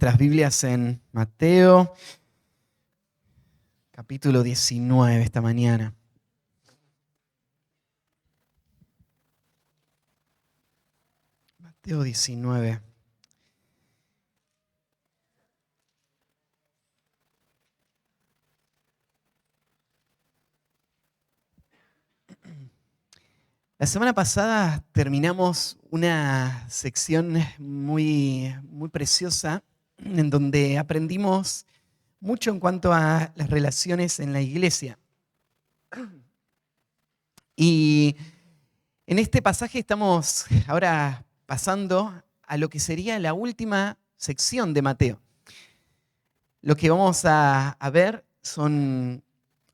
nuestras Biblias en Mateo, capítulo 19 esta mañana. Mateo 19. La semana pasada terminamos una sección muy preciosa en donde aprendimos mucho en cuanto a las relaciones en la iglesia. Y en este pasaje estamos ahora pasando a lo que sería la última sección de Mateo. Lo que vamos a ver son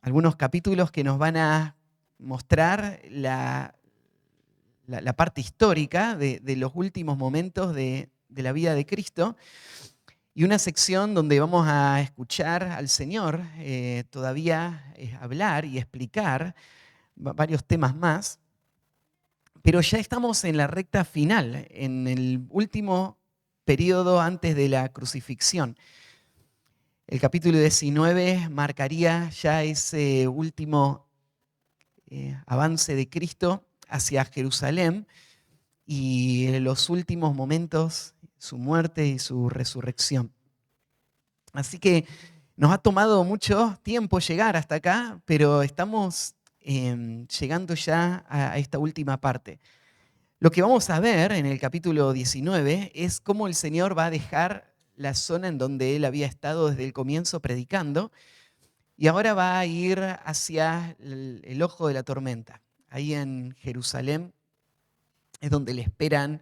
algunos capítulos que nos van a mostrar la parte histórica de los últimos momentos de la vida de Cristo, y una sección donde vamos a escuchar al Señor todavía hablar y explicar varios temas más, pero ya estamos en la recta final, en el último periodo antes de la crucifixión. El capítulo 19 marcaría ya ese último avance de Cristo hacia Jerusalén y los últimos momentos, su muerte y su resurrección. Así que nos ha tomado mucho tiempo llegar hasta acá, pero estamos llegando ya a esta última parte. Lo que vamos a ver en el capítulo 19 es cómo el Señor va a dejar la zona en donde Él había estado desde el comienzo predicando, y ahora va a ir hacia el ojo de la tormenta. Ahí en Jerusalén es donde le esperan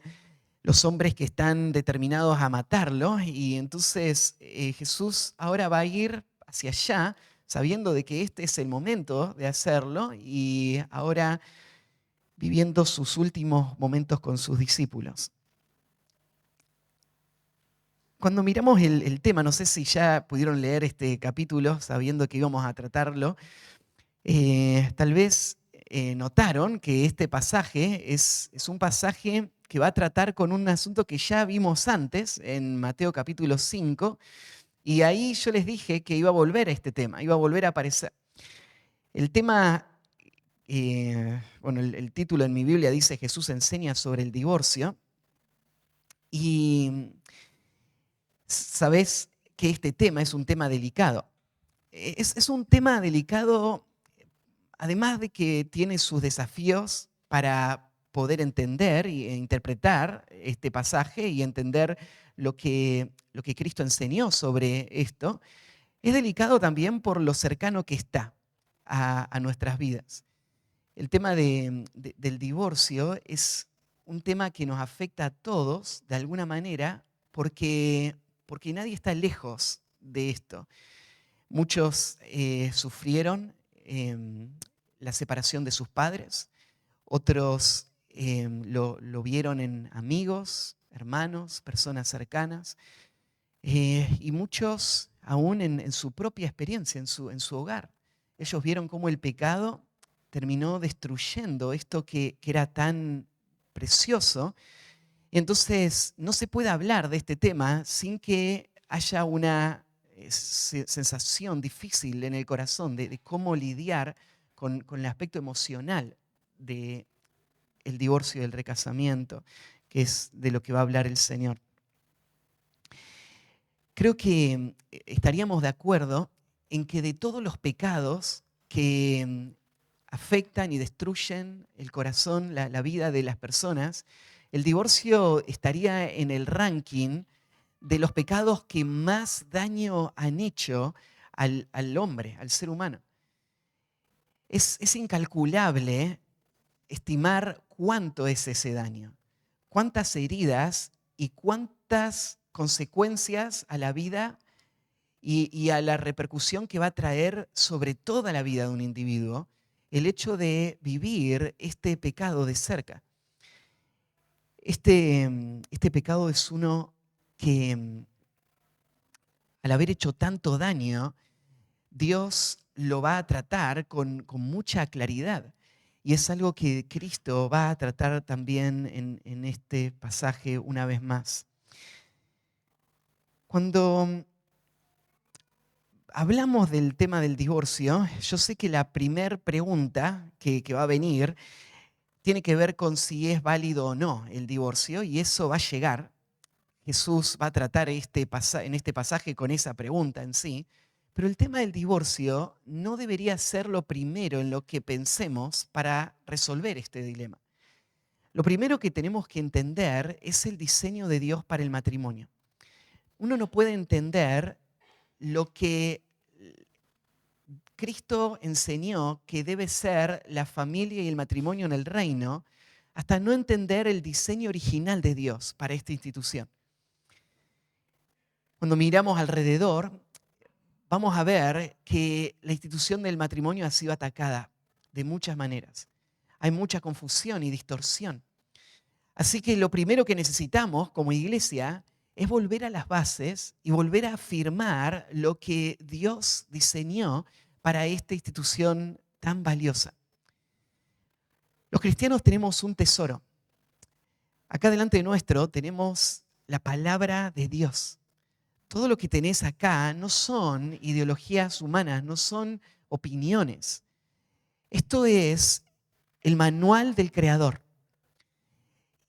los hombres que están determinados a matarlo, y entonces Jesús ahora va a ir hacia allá, sabiendo de que este es el momento de hacerlo, y ahora viviendo sus últimos momentos con sus discípulos. Cuando miramos el tema, no sé si ya pudieron leer este capítulo sabiendo que íbamos a tratarlo, tal vez notaron que este pasaje es un pasaje que va a tratar con un asunto que ya vimos antes en Mateo capítulo 5, y ahí yo les dije que iba a volver a este tema, iba a volver a aparecer. El tema, el título en mi Biblia dice Jesús enseña sobre el divorcio, y sabés que este tema es un tema delicado. Es un tema delicado, además de que tiene sus desafíos para poder entender e interpretar este pasaje y entender lo que Cristo enseñó sobre esto. Es delicado también por lo cercano que está a nuestras vidas. El tema del divorcio es un tema que nos afecta a todos de alguna manera, porque nadie está lejos de esto. Muchos sufrieron la separación de sus padres, otros lo vieron en amigos, hermanos, personas cercanas, y muchos aún en su propia experiencia, en su hogar. Ellos vieron cómo el pecado terminó destruyendo esto que era tan precioso. Y entonces no se puede hablar de este tema sin que haya una sensación difícil en el corazón de cómo lidiar con el aspecto emocional del divorcio y del recasamiento, que es de lo que va a hablar el Señor. Creo que estaríamos de acuerdo en que de todos los pecados que afectan y destruyen el corazón, la vida de las personas, el divorcio estaría en el ranking de los pecados que más daño han hecho al hombre, al ser humano. Es incalculable estimar cuánto es ese daño, cuántas heridas y cuántas consecuencias a la vida y a la repercusión que va a traer sobre toda la vida de un individuo el hecho de vivir este pecado de cerca. Este pecado es uno que, al haber hecho tanto daño, Dios lo va a tratar con mucha claridad. Y es algo que Cristo va a tratar también en este pasaje una vez más. Cuando hablamos del tema del divorcio, yo sé que la primer pregunta que va a venir tiene que ver con si es válido o no el divorcio, y eso va a llegar. Jesús va a tratar en este pasaje con esa pregunta en sí, pero el tema del divorcio no debería ser lo primero en lo que pensemos para resolver este dilema. Lo primero que tenemos que entender es el diseño de Dios para el matrimonio. Uno no puede entender lo que Cristo enseñó que debe ser la familia y el matrimonio en el reino hasta no entender el diseño original de Dios para esta institución. Cuando miramos alrededor, vamos a ver que la institución del matrimonio ha sido atacada de muchas maneras. Hay mucha confusión y distorsión. Así que lo primero que necesitamos como iglesia es volver a las bases y volver a afirmar lo que Dios diseñó para esta institución tan valiosa. Los cristianos tenemos un tesoro. Acá delante de nuestro tenemos la palabra de Dios. Todo lo que tenés acá no son ideologías humanas, no son opiniones. Esto es el manual del Creador.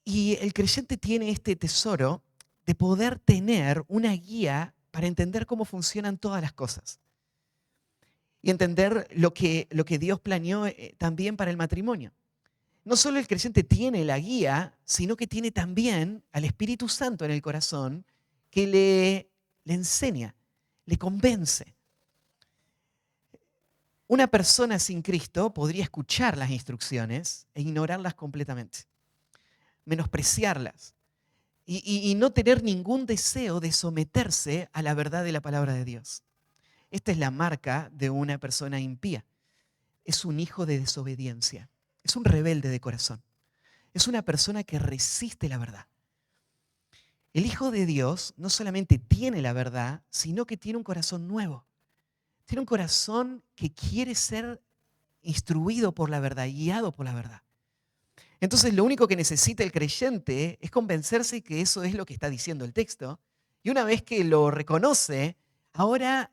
Y el creyente tiene este tesoro de poder tener una guía para entender cómo funcionan todas las cosas. Y entender lo que Dios planeó también para el matrimonio. No solo el creyente tiene la guía, sino que tiene también al Espíritu Santo en el corazón que le enseña, le convence. Una persona sin Cristo podría escuchar las instrucciones e ignorarlas completamente, menospreciarlas y no tener ningún deseo de someterse a la verdad de la palabra de Dios. Esta es la marca de una persona impía. Es un hijo de desobediencia, es un rebelde de corazón, es una persona que resiste la verdad. El Hijo de Dios no solamente tiene la verdad, sino que tiene un corazón nuevo. Tiene un corazón que quiere ser instruido por la verdad, guiado por la verdad. Entonces lo único que necesita el creyente es convencerse que eso es lo que está diciendo el texto. Y una vez que lo reconoce, ahora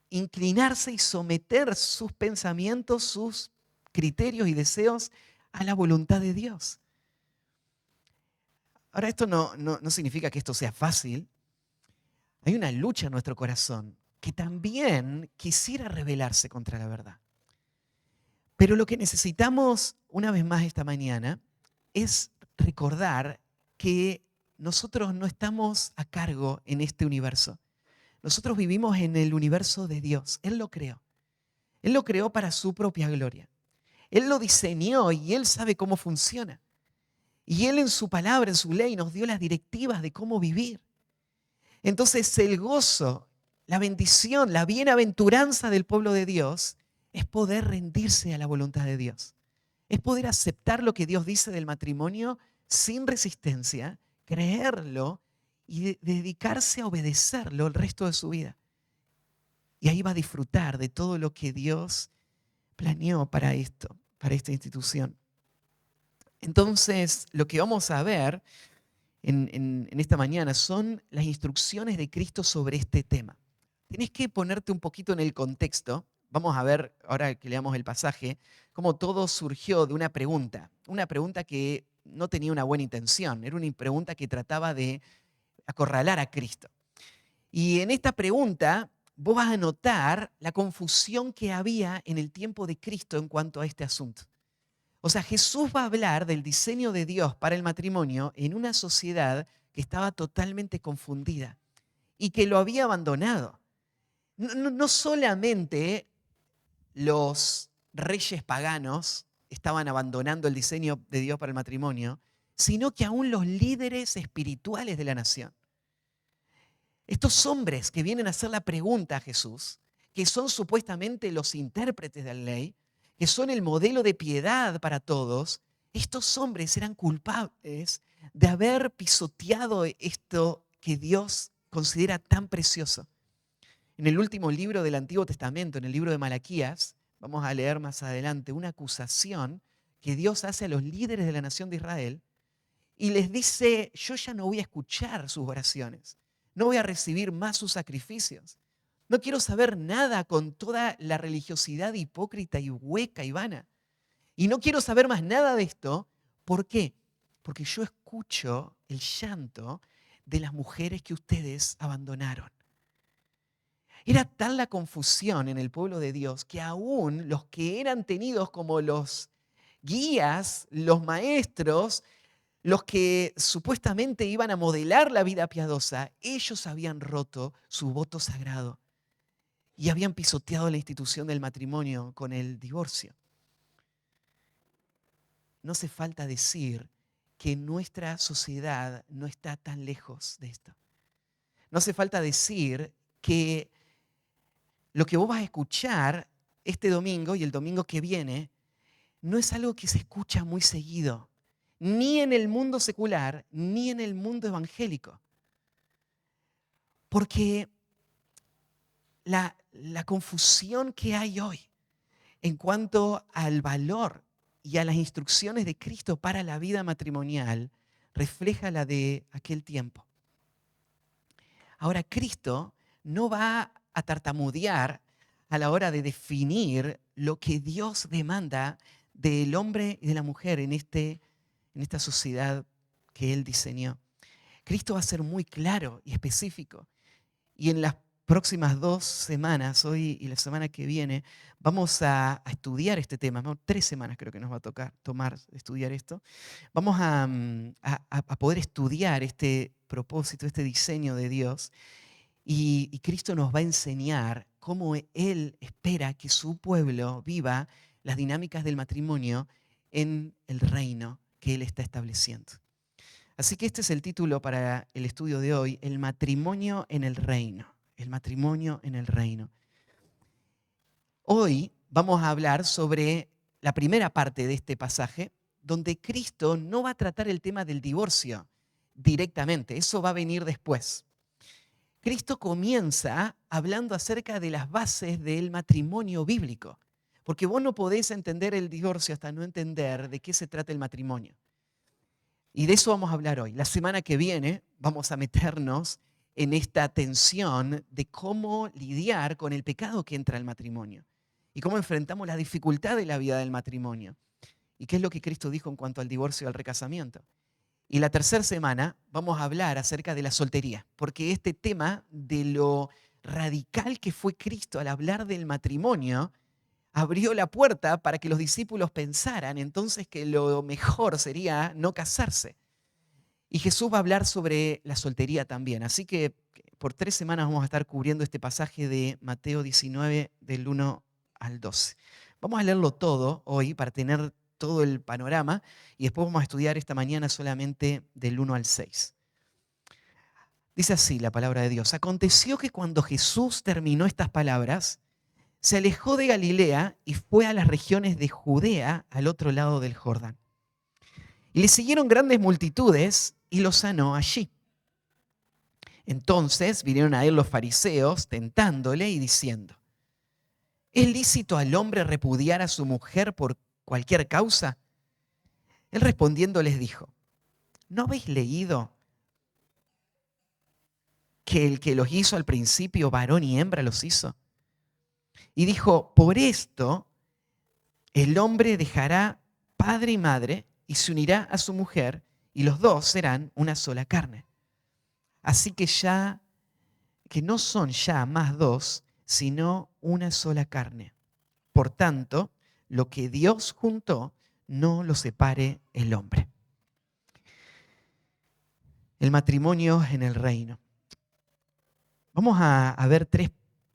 inclinarse y someter sus pensamientos, sus criterios y deseos a la voluntad de Dios. Ahora, esto no significa que esto sea fácil. Hay una lucha en nuestro corazón que también quisiera rebelarse contra la verdad. Pero lo que necesitamos, una vez más esta mañana, es recordar que nosotros no estamos a cargo en este universo. Nosotros vivimos en el universo de Dios. Él lo creó. Él lo creó para su propia gloria. Él lo diseñó y Él sabe cómo funciona. Y Él en su palabra, en su ley, nos dio las directivas de cómo vivir. Entonces el gozo, la bendición, la bienaventuranza del pueblo de Dios es poder rendirse a la voluntad de Dios. Es poder aceptar lo que Dios dice del matrimonio sin resistencia, creerlo y dedicarse a obedecerlo el resto de su vida. Y ahí va a disfrutar de todo lo que Dios planeó para esto, para esta institución. Entonces, lo que vamos a ver en esta mañana son las instrucciones de Cristo sobre este tema. Tenés que ponerte un poquito en el contexto. Vamos a ver, ahora que leamos el pasaje, cómo todo surgió de una pregunta que no tenía una buena intención, era una pregunta que trataba de acorralar a Cristo. Y en esta pregunta vos vas a notar la confusión que había en el tiempo de Cristo en cuanto a este asunto. O sea, Jesús va a hablar del diseño de Dios para el matrimonio en una sociedad que estaba totalmente confundida y que lo había abandonado. No solamente los reyes paganos estaban abandonando el diseño de Dios para el matrimonio, sino que aún los líderes espirituales de la nación. Estos hombres que vienen a hacer la pregunta a Jesús, que son supuestamente los intérpretes de la ley, que son el modelo de piedad para todos, estos hombres eran culpables de haber pisoteado esto que Dios considera tan precioso. En el último libro del Antiguo Testamento, en el libro de Malaquías, vamos a leer más adelante una acusación que Dios hace a los líderes de la nación de Israel y les dice: yo ya no voy a escuchar sus oraciones. No voy a recibir más sus sacrificios. No quiero saber nada con toda la religiosidad hipócrita y hueca y vana. Y no quiero saber más nada de esto. ¿Por qué? Porque yo escucho el llanto de las mujeres que ustedes abandonaron. Era tal la confusión en el pueblo de Dios que aún los que eran tenidos como los guías, los maestros, los que supuestamente iban a modelar la vida piadosa, ellos habían roto su voto sagrado y habían pisoteado la institución del matrimonio con el divorcio. No hace falta decir que nuestra sociedad no está tan lejos de esto. No hace falta decir que lo que vos vas a escuchar este domingo y el domingo que viene no es algo que se escucha muy seguido, ni en el mundo secular, ni en el mundo evangélico. Porque la confusión que hay hoy en cuanto al valor y a las instrucciones de Cristo para la vida matrimonial refleja la de aquel tiempo. Ahora, Cristo no va a tartamudear a la hora de definir lo que Dios demanda del hombre y de la mujer en esta sociedad que Él diseñó. Cristo va a ser muy claro y específico. Y en las próximas 2 semanas, hoy y la semana que viene, vamos a estudiar este tema. 3 semanas creo que nos va a tomar estudiar esto. Vamos a poder estudiar este propósito, este diseño de Dios. Y Cristo nos va a enseñar cómo Él espera que su pueblo viva las dinámicas del matrimonio en el reino que Él está estableciendo. Así que este es el título para el estudio de hoy, el matrimonio en el reino. El matrimonio en el reino. Hoy vamos a hablar sobre la primera parte de este pasaje, donde Cristo no va a tratar el tema del divorcio directamente, eso va a venir después. Cristo comienza hablando acerca de las bases del matrimonio bíblico, porque vos no podés entender el divorcio hasta no entender de qué se trata el matrimonio. Y de eso vamos a hablar hoy. La semana que viene vamos a meternos en esta tensión de cómo lidiar con el pecado que entra al matrimonio y cómo enfrentamos la dificultad de la vida del matrimonio y qué es lo que Cristo dijo en cuanto al divorcio y al recasamiento. Y la tercera semana vamos a hablar acerca de la soltería, porque este tema de lo radical que fue Cristo al hablar del matrimonio abrió la puerta para que los discípulos pensaran entonces que lo mejor sería no casarse. Y Jesús va a hablar sobre la soltería también. Así que por 3 semanas vamos a estar cubriendo este pasaje de Mateo 19, del 1 al 12. Vamos a leerlo todo hoy para tener todo el panorama y después vamos a estudiar esta mañana solamente del 1 al 6. Dice así la palabra de Dios. Aconteció que cuando Jesús terminó estas palabras, se alejó de Galilea y fue a las regiones de Judea, al otro lado del Jordán. Y le siguieron grandes multitudes y lo sanó allí. Entonces vinieron a él los fariseos tentándole y diciendo: ¿es lícito al hombre repudiar a su mujer por cualquier causa? Él respondiendo les dijo: ¿no habéis leído que el que los hizo al principio, varón y hembra los hizo? Y dijo: por esto el hombre dejará padre y madre y se unirá a su mujer, y los dos serán una sola carne. Así que no son ya más dos, sino una sola carne. Por tanto, lo que Dios juntó, no lo separe el hombre. El matrimonio en el reino. Vamos a ver 3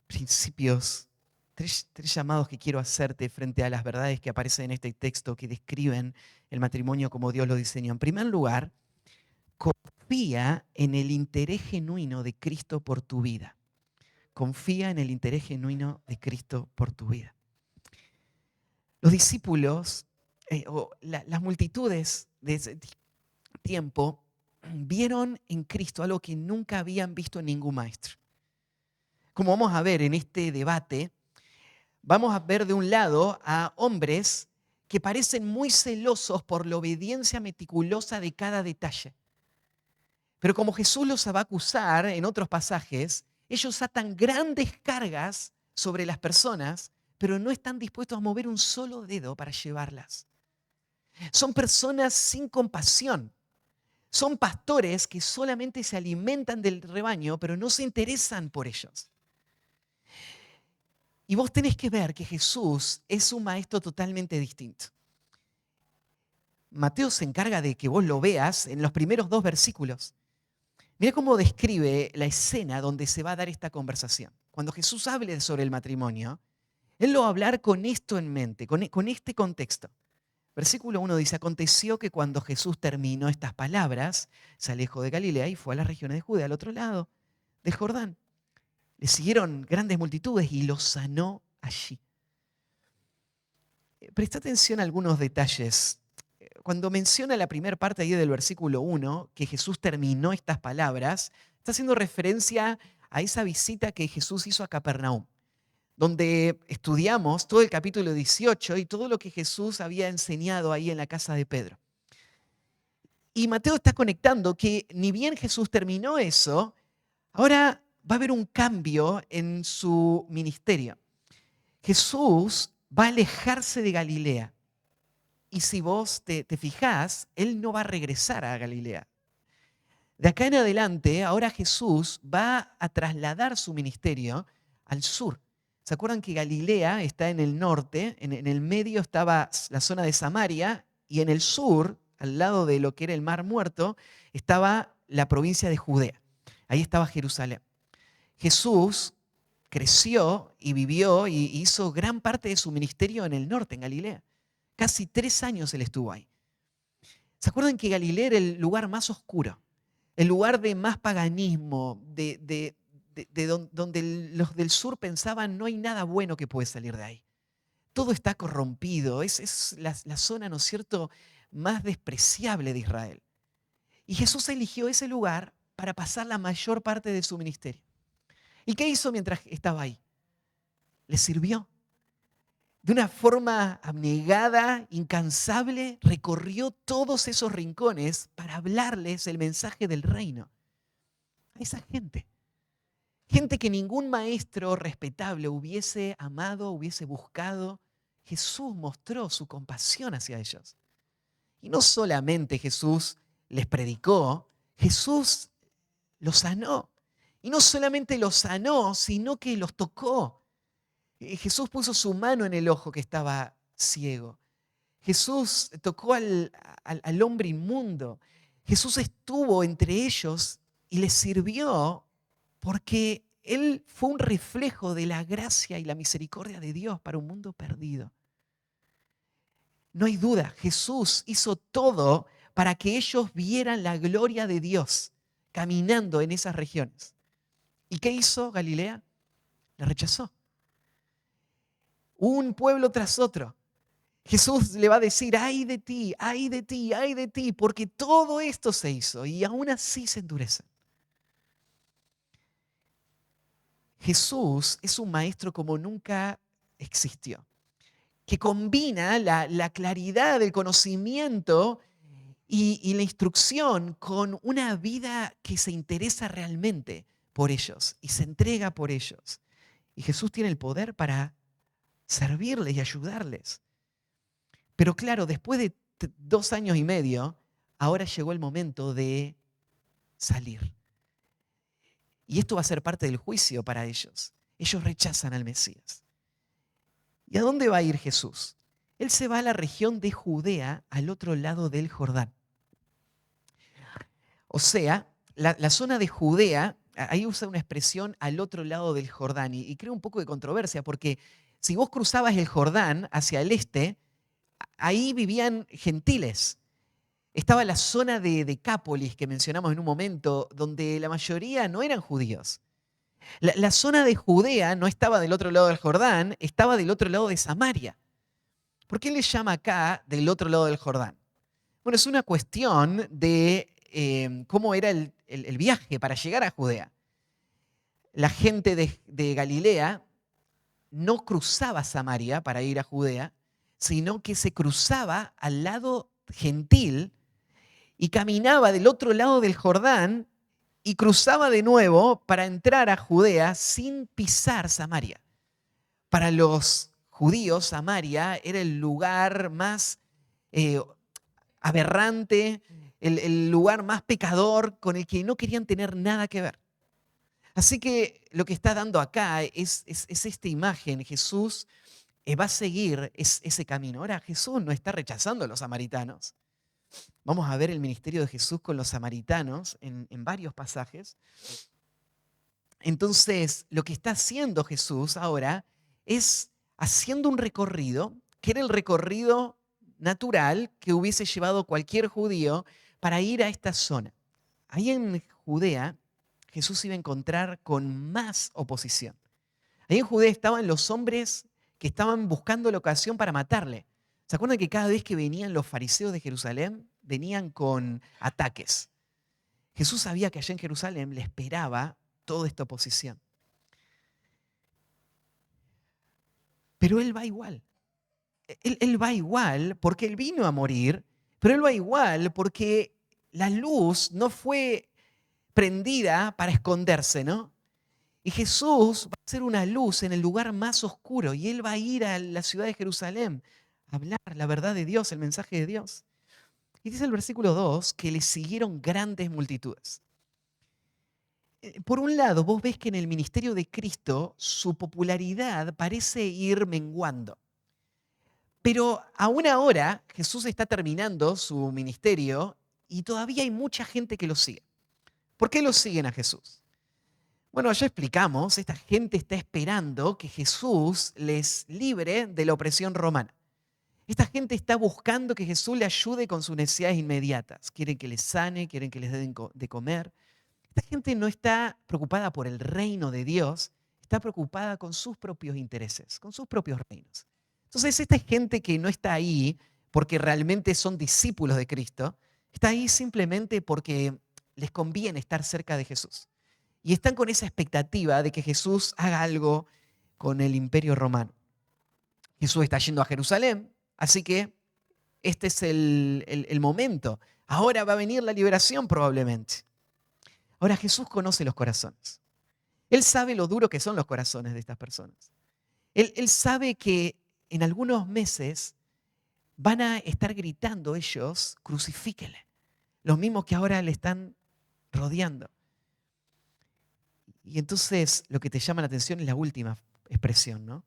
principios, tres llamados que quiero hacerte frente a las verdades que aparecen en este texto que describen el matrimonio como Dios lo diseñó. En primer lugar, confía en el interés genuino de Cristo por tu vida. Confía en el interés genuino de Cristo por tu vida. Los discípulos, las multitudes de ese tiempo, vieron en Cristo algo que nunca habían visto en ningún maestro. Como vamos a ver en este debate, vamos a ver de un lado a hombres que parecen muy celosos por la obediencia meticulosa de cada detalle. Pero como Jesús los va a acusar en otros pasajes, ellos atan grandes cargas sobre las personas, pero no están dispuestos a mover un solo dedo para llevarlas. Son personas sin compasión. Son pastores que solamente se alimentan del rebaño, pero no se interesan por ellos. Y vos tenés que ver que Jesús es un maestro totalmente distinto. Mateo se encarga de que vos lo veas en los primeros 2 versículos. Mira cómo describe la escena donde se va a dar esta conversación. Cuando Jesús hable sobre el matrimonio, Él lo va a hablar con esto en mente, con este contexto. Versículo 1 dice, aconteció que cuando Jesús terminó estas palabras, se alejó de Galilea y fue a las regiones de Judea, al otro lado del Jordán. Le siguieron grandes multitudes y los sanó allí. Presta atención a algunos detalles. Cuando menciona la primera parte ahí del versículo 1, que Jesús terminó estas palabras, está haciendo referencia a esa visita que Jesús hizo a Capernaum, donde estudiamos todo el capítulo 18 y todo lo que Jesús había enseñado ahí en la casa de Pedro. Y Mateo está conectando que ni bien Jesús terminó eso, ahora va a haber un cambio en su ministerio. Jesús va a alejarse de Galilea. Y si vos te fijás, Él no va a regresar a Galilea. De acá en adelante, ahora Jesús va a trasladar su ministerio al sur. ¿Se acuerdan que Galilea está en el norte? En el medio estaba la zona de Samaria y en el sur, al lado de lo que era el Mar Muerto, estaba la provincia de Judea. Ahí estaba Jerusalén. Jesús creció y vivió y hizo gran parte de su ministerio en el norte, en Galilea. Casi 3 años él estuvo ahí. ¿Se acuerdan que Galilea era el lugar más oscuro? El lugar de más paganismo, donde los del sur pensaban no hay nada bueno que puede salir de ahí. Todo está corrompido, es la zona, ¿no es cierto?, más despreciable de Israel. Y Jesús eligió ese lugar para pasar la mayor parte de su ministerio. ¿Y qué hizo mientras estaba ahí? Le sirvió. De una forma abnegada, incansable, recorrió todos esos rincones para hablarles el mensaje del reino. A esa gente. Gente que ningún maestro respetable hubiese amado, hubiese buscado. Jesús mostró su compasión hacia ellos. Y no solamente Jesús les predicó, Jesús los sanó. Y no solamente los sanó, sino que los tocó. Jesús puso su mano en el ojo que estaba ciego. Jesús tocó al hombre inmundo. Jesús estuvo entre ellos y les sirvió porque Él fue un reflejo de la gracia y la misericordia de Dios para un mundo perdido. No hay duda, Jesús hizo todo para que ellos vieran la gloria de Dios caminando en esas regiones. ¿Y qué hizo Galilea? La rechazó. Un pueblo tras otro. Jesús le va a decir, ay de ti, ay de ti, ay de ti, porque todo esto se hizo y aún así se endurecen. Jesús es un maestro como nunca existió, que combina la claridad del conocimiento y la instrucción con una vida que se interesa realmente por ellos y se entrega por ellos. Y Jesús tiene el poder para servirles y ayudarles. Pero claro, después de 2 años y medio, ahora llegó el momento de salir. Y esto va a ser parte del juicio para ellos. Ellos rechazan al Mesías. ¿Y a dónde va a ir Jesús? Él se va a la región de Judea, al otro lado del Jordán. O sea, la zona de Judea, ahí usa una expresión al otro lado del Jordán. Y crea un poco de controversia, porque si vos cruzabas el Jordán hacia el este, ahí vivían gentiles. Estaba la zona de Decápolis, que mencionamos en un momento, donde la mayoría no eran judíos. La zona de Judea no estaba del otro lado del Jordán, estaba del otro lado de Samaria. ¿Por qué le llama acá del otro lado del Jordán? Bueno, es una cuestión de cómo era el viaje para llegar a Judea. La gente de Galilea no cruzaba Samaria para ir a Judea, sino que se cruzaba al lado gentil y caminaba del otro lado del Jordán y cruzaba de nuevo para entrar a Judea sin pisar Samaria. Para los judíos, Samaria era el lugar más eh, aberrante, el lugar más pecador con el que no querían tener nada que ver. Así que lo que está dando acá es esta imagen. Jesús va a seguir ese camino. Ahora, Jesús no está rechazando a los samaritanos. Vamos a ver el ministerio de Jesús con los samaritanos en varios pasajes. Entonces, lo que está haciendo Jesús ahora es haciendo un recorrido, que era el recorrido natural que hubiese llevado cualquier judío para ir a esta zona. Ahí en Judea, Jesús iba a encontrar con más oposición. Ahí en Judea estaban los hombres que estaban buscando la ocasión para matarle. ¿Se acuerdan que cada vez que venían los fariseos de Jerusalén, venían con ataques? Jesús sabía que allá en Jerusalén le esperaba toda esta oposición. Pero Él va igual. Él va igual porque Él vino a morir, pero Él va igual porque la luz no fue prendida para esconderse, ¿no? Y Jesús va a ser una luz en el lugar más oscuro y Él va a ir a la ciudad de Jerusalén a hablar la verdad de Dios, el mensaje de Dios. Y dice el versículo 2 que le siguieron grandes multitudes. Por un lado, vos ves que en el ministerio de Cristo su popularidad parece ir menguando. Pero aún ahora Jesús está terminando su ministerio y todavía hay mucha gente que lo sigue. ¿Por qué lo siguen a Jesús? Bueno, ya explicamos, esta gente está esperando que Jesús les libre de la opresión romana. Esta gente está buscando que Jesús le ayude con sus necesidades inmediatas. Quieren que les sane, quieren que les den de comer. Esta gente no está preocupada por el reino de Dios, está preocupada con sus propios intereses, con sus propios reinos. Entonces, esta gente que no está ahí porque realmente son discípulos de Cristo, está ahí simplemente porque les conviene estar cerca de Jesús. Y están con esa expectativa de que Jesús haga algo con el imperio romano. Jesús está yendo a Jerusalén, así que este es el momento. Ahora va a venir la liberación probablemente. Ahora Jesús conoce los corazones. Él sabe lo duro que son los corazones de estas personas. Él sabe que en algunos meses van a estar gritando ellos, crucifíquenle. Los mismos que ahora le están rodeando. Y entonces lo que te llama la atención es la última expresión, ¿no?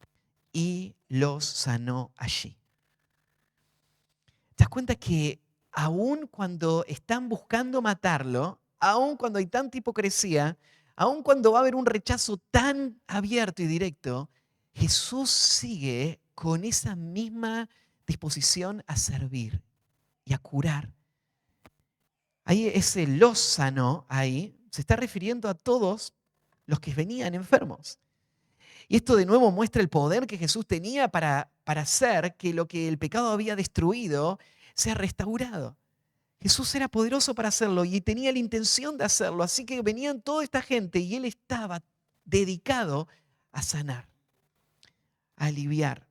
Y los sanó allí. ¿Te das cuenta que aun cuando están buscando matarlo, aun cuando hay tanta hipocresía, aun cuando va a haber un rechazo tan abierto y directo, Jesús sigue con esa misma disposición a servir y a curar? Ahí ese los sanó, ahí se está refiriendo a todos los que venían enfermos. Y esto de nuevo muestra el poder que Jesús tenía para hacer que lo que el pecado había destruido sea restaurado. Jesús era poderoso para hacerlo y tenía la intención de hacerlo. Así que venían toda esta gente y Él estaba dedicado a sanar, a aliviar.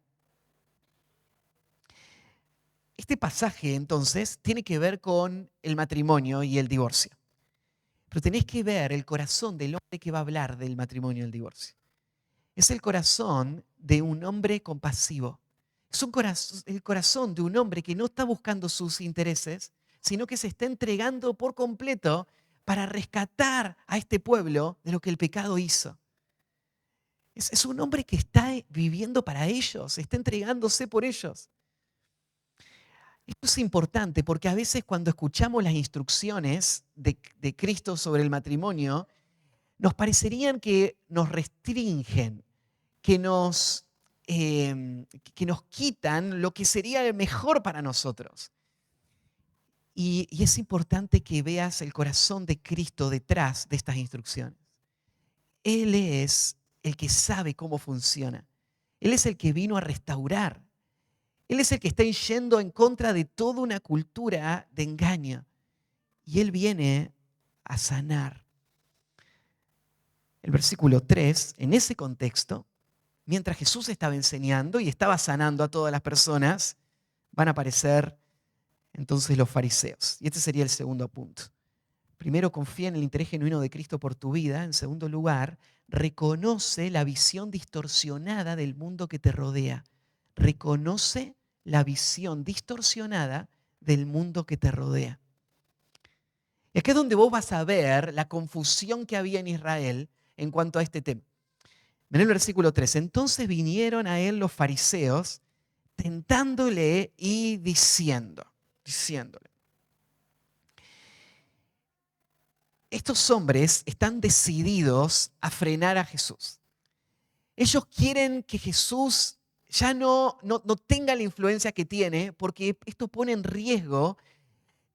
Este pasaje entonces tiene que ver con el matrimonio y el divorcio. Pero tenés que ver el corazón del hombre que va a hablar del matrimonio y el divorcio. Es el corazón de un hombre compasivo. Es el corazón de un hombre que no está buscando sus intereses, sino que se está entregando por completo para rescatar a este pueblo de lo que el pecado hizo. Es un hombre que está viviendo para ellos, está entregándose por ellos. Esto es importante porque a veces cuando escuchamos las instrucciones de Cristo sobre el matrimonio, nos parecerían que nos restringen, que nos quitan lo que sería mejor para nosotros. Y es importante que veas el corazón de Cristo detrás de estas instrucciones. Él es el que sabe cómo funciona. Él es el que vino a restaurar. Él es el que está yendo en contra de toda una cultura de engaño. Y Él viene a sanar. El versículo 3, en ese contexto, mientras Jesús estaba enseñando y estaba sanando a todas las personas, van a aparecer entonces los fariseos. Y este sería el segundo punto. Primero, confía en el interés genuino de Cristo por tu vida. En segundo lugar, reconoce la visión distorsionada del mundo que te rodea. Reconoce la visión distorsionada del mundo que te rodea. Y aquí es donde vos vas a ver la confusión que había en Israel en cuanto a este tema. Mirá el versículo 3. Entonces vinieron a él los fariseos tentándole y diciéndole. Estos hombres están decididos a frenar a Jesús. Ellos quieren que Jesús ya no tenga la influencia que tiene, porque esto pone en riesgo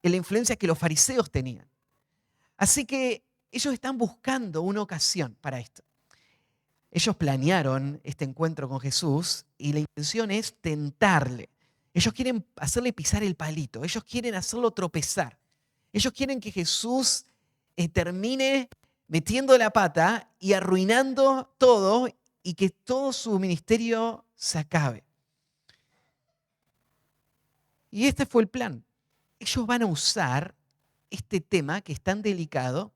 la influencia que los fariseos tenían. Así que ellos están buscando una ocasión para esto. Ellos planearon este encuentro con Jesús y la intención es tentarle. Ellos quieren hacerle pisar el palito, ellos quieren hacerlo tropezar. Ellos quieren que Jesús termine metiendo la pata y arruinando todo y que todo su ministerio se acabe. Y este fue el plan. Ellos van a usar este tema que es tan delicado,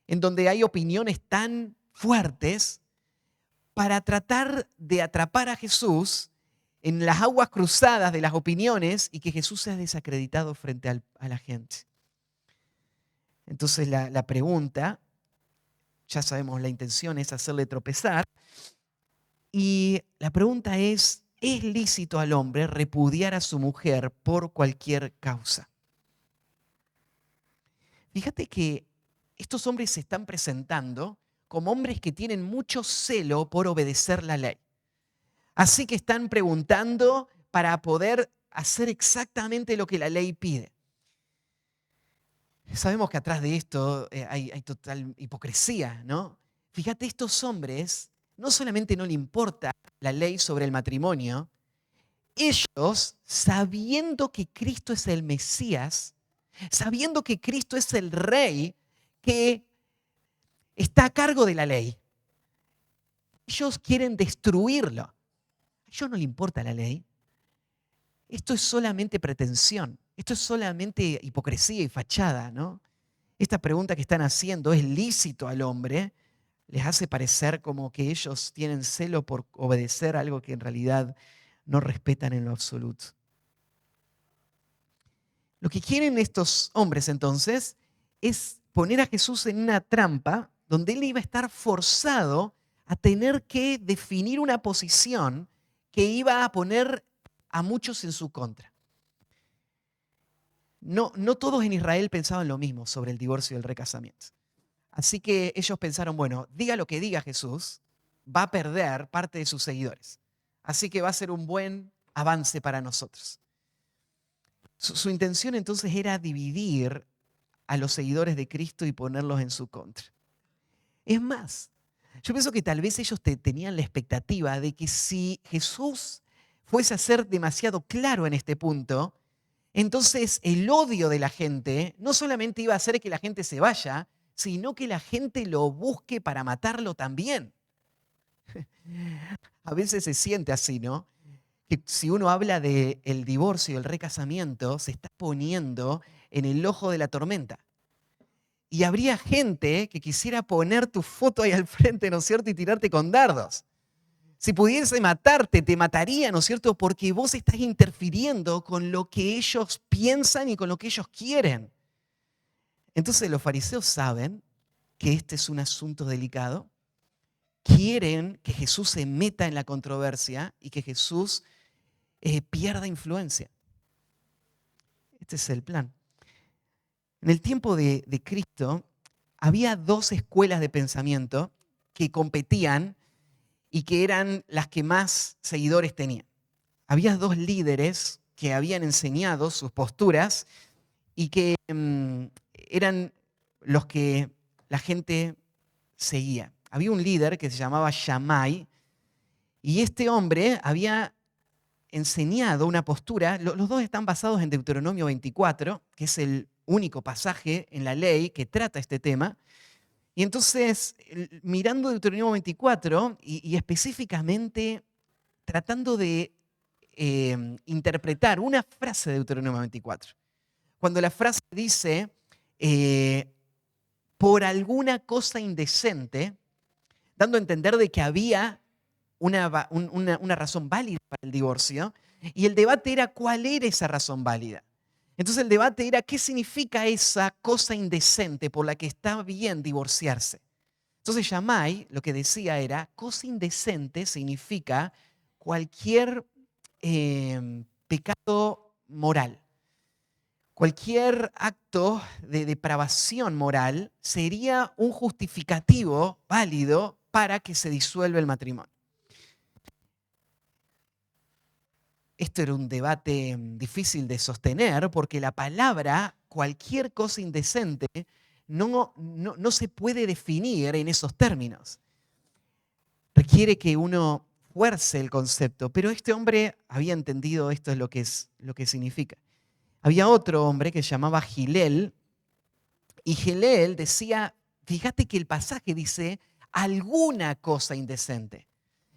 en donde hay opiniones tan fuertes, para tratar de atrapar a Jesús en las aguas cruzadas de las opiniones y que Jesús sea desacreditado frente a la gente. Entonces la pregunta, ya sabemos la intención es hacerle tropezar, y la pregunta ¿es lícito al hombre repudiar a su mujer por cualquier causa? Fíjate que estos hombres se están presentando como hombres que tienen mucho celo por obedecer la ley. Así que están preguntando para poder hacer exactamente lo que la ley pide. Sabemos que atrás de esto hay total hipocresía, ¿no? Fíjate, estos hombres no solamente no le importa la ley sobre el matrimonio, ellos, sabiendo que Cristo es el Mesías, sabiendo que Cristo es el Rey que está a cargo de la ley, ellos quieren destruirlo. A ellos no les importa la ley. Esto es solamente pretensión. Esto es solamente hipocresía y fachada, ¿no? Esta pregunta que están haciendo, ¿es lícito al hombre? Les hace parecer como que ellos tienen celo por obedecer algo que en realidad no respetan en lo absoluto. Lo que quieren estos hombres entonces es poner a Jesús en una trampa donde él iba a estar forzado a tener que definir una posición que iba a poner a muchos en su contra. No todos en Israel pensaban lo mismo sobre el divorcio y el recasamiento. Así que ellos pensaron, bueno, diga lo que diga Jesús, va a perder parte de sus seguidores. Así que va a ser un buen avance para nosotros. Su intención entonces era dividir a los seguidores de Cristo y ponerlos en su contra. Es más, yo pienso que tal vez ellos tenían la expectativa de que si Jesús fuese a ser demasiado claro en este punto, entonces el odio de la gente no solamente iba a hacer que la gente se vaya, sino que la gente lo busque para matarlo también. A veces se siente así, ¿no? Que si uno habla del divorcio y el recasamiento, se está poniendo en el ojo de la tormenta. Y habría gente que quisiera poner tu foto ahí al frente, ¿no es cierto?, y tirarte con dardos. Si pudiese matarte, te mataría, ¿no es cierto?, porque vos estás interfiriendo con lo que ellos piensan y con lo que ellos quieren. Entonces los fariseos saben que este es un asunto delicado. Quieren que Jesús se meta en la controversia y que Jesús pierda influencia. Este es el plan. En el tiempo de Cristo había dos escuelas de pensamiento que competían y que eran las que más seguidores tenían. Había dos líderes que habían enseñado sus posturas y que eran los que la gente seguía. Había un líder que se llamaba Shammai y este hombre había enseñado una postura. Los dos están basados en Deuteronomio 24, que es el único pasaje en la ley que trata este tema. Y entonces, mirando Deuteronomio 24 y específicamente tratando de interpretar una frase de Deuteronomio 24. Cuando la frase dice, por alguna cosa indecente, dando a entender de que había una razón válida para el divorcio, y el debate era cuál era esa razón válida. Entonces el debate era qué significa esa cosa indecente por la que está bien divorciarse. Entonces Shammai lo que decía era, cosa indecente significa cualquier pecado moral. Cualquier acto de depravación moral sería un justificativo válido para que se disuelva el matrimonio. Esto era un debate difícil de sostener porque la palabra cualquier cosa indecente no se puede definir en esos términos. Requiere que uno fuerce el concepto, pero este hombre había entendido esto es lo que significa. Había otro hombre que se llamaba Gilel, y Gilel decía, fíjate que el pasaje dice alguna cosa indecente.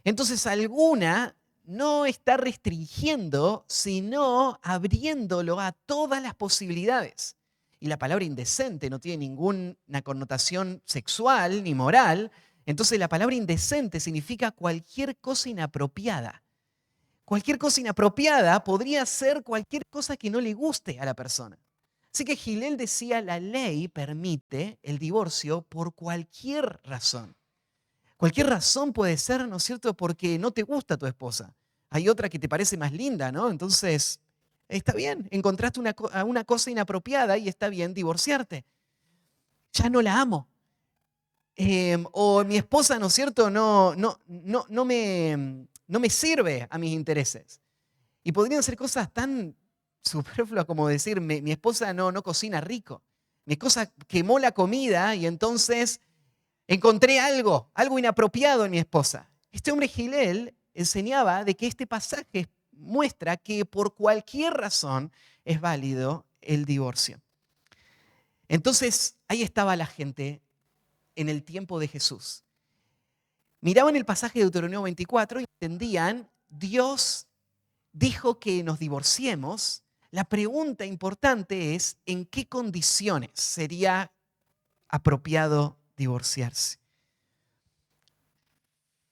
Entonces alguna no está restringiendo, sino abriéndolo a todas las posibilidades. Y la palabra indecente no tiene ninguna connotación sexual ni moral. Entonces la palabra indecente significa cualquier cosa inapropiada. Cualquier cosa inapropiada podría ser cualquier cosa que no le guste a la persona. Así que Gilel decía, la ley permite el divorcio por cualquier razón. Cualquier razón puede ser, ¿no es cierto?, porque no te gusta tu esposa. Hay otra que te parece más linda, ¿no? Entonces, está bien, encontraste una cosa inapropiada y está bien divorciarte. Ya no la amo. O mi esposa, ¿no es cierto?, no me sirve a mis intereses. Y podrían ser cosas tan superfluas como decir, mi esposa no cocina rico. Mi esposa quemó la comida y entonces encontré algo inapropiado en mi esposa. Este hombre Gilel enseñaba de que este pasaje muestra que por cualquier razón es válido el divorcio. Entonces, ahí estaba la gente en el tiempo de Jesús. Miraban el pasaje de Deuteronomio 24 y entendían, Dios dijo que nos divorciemos. La pregunta importante es, ¿en qué condiciones sería apropiado divorciarse?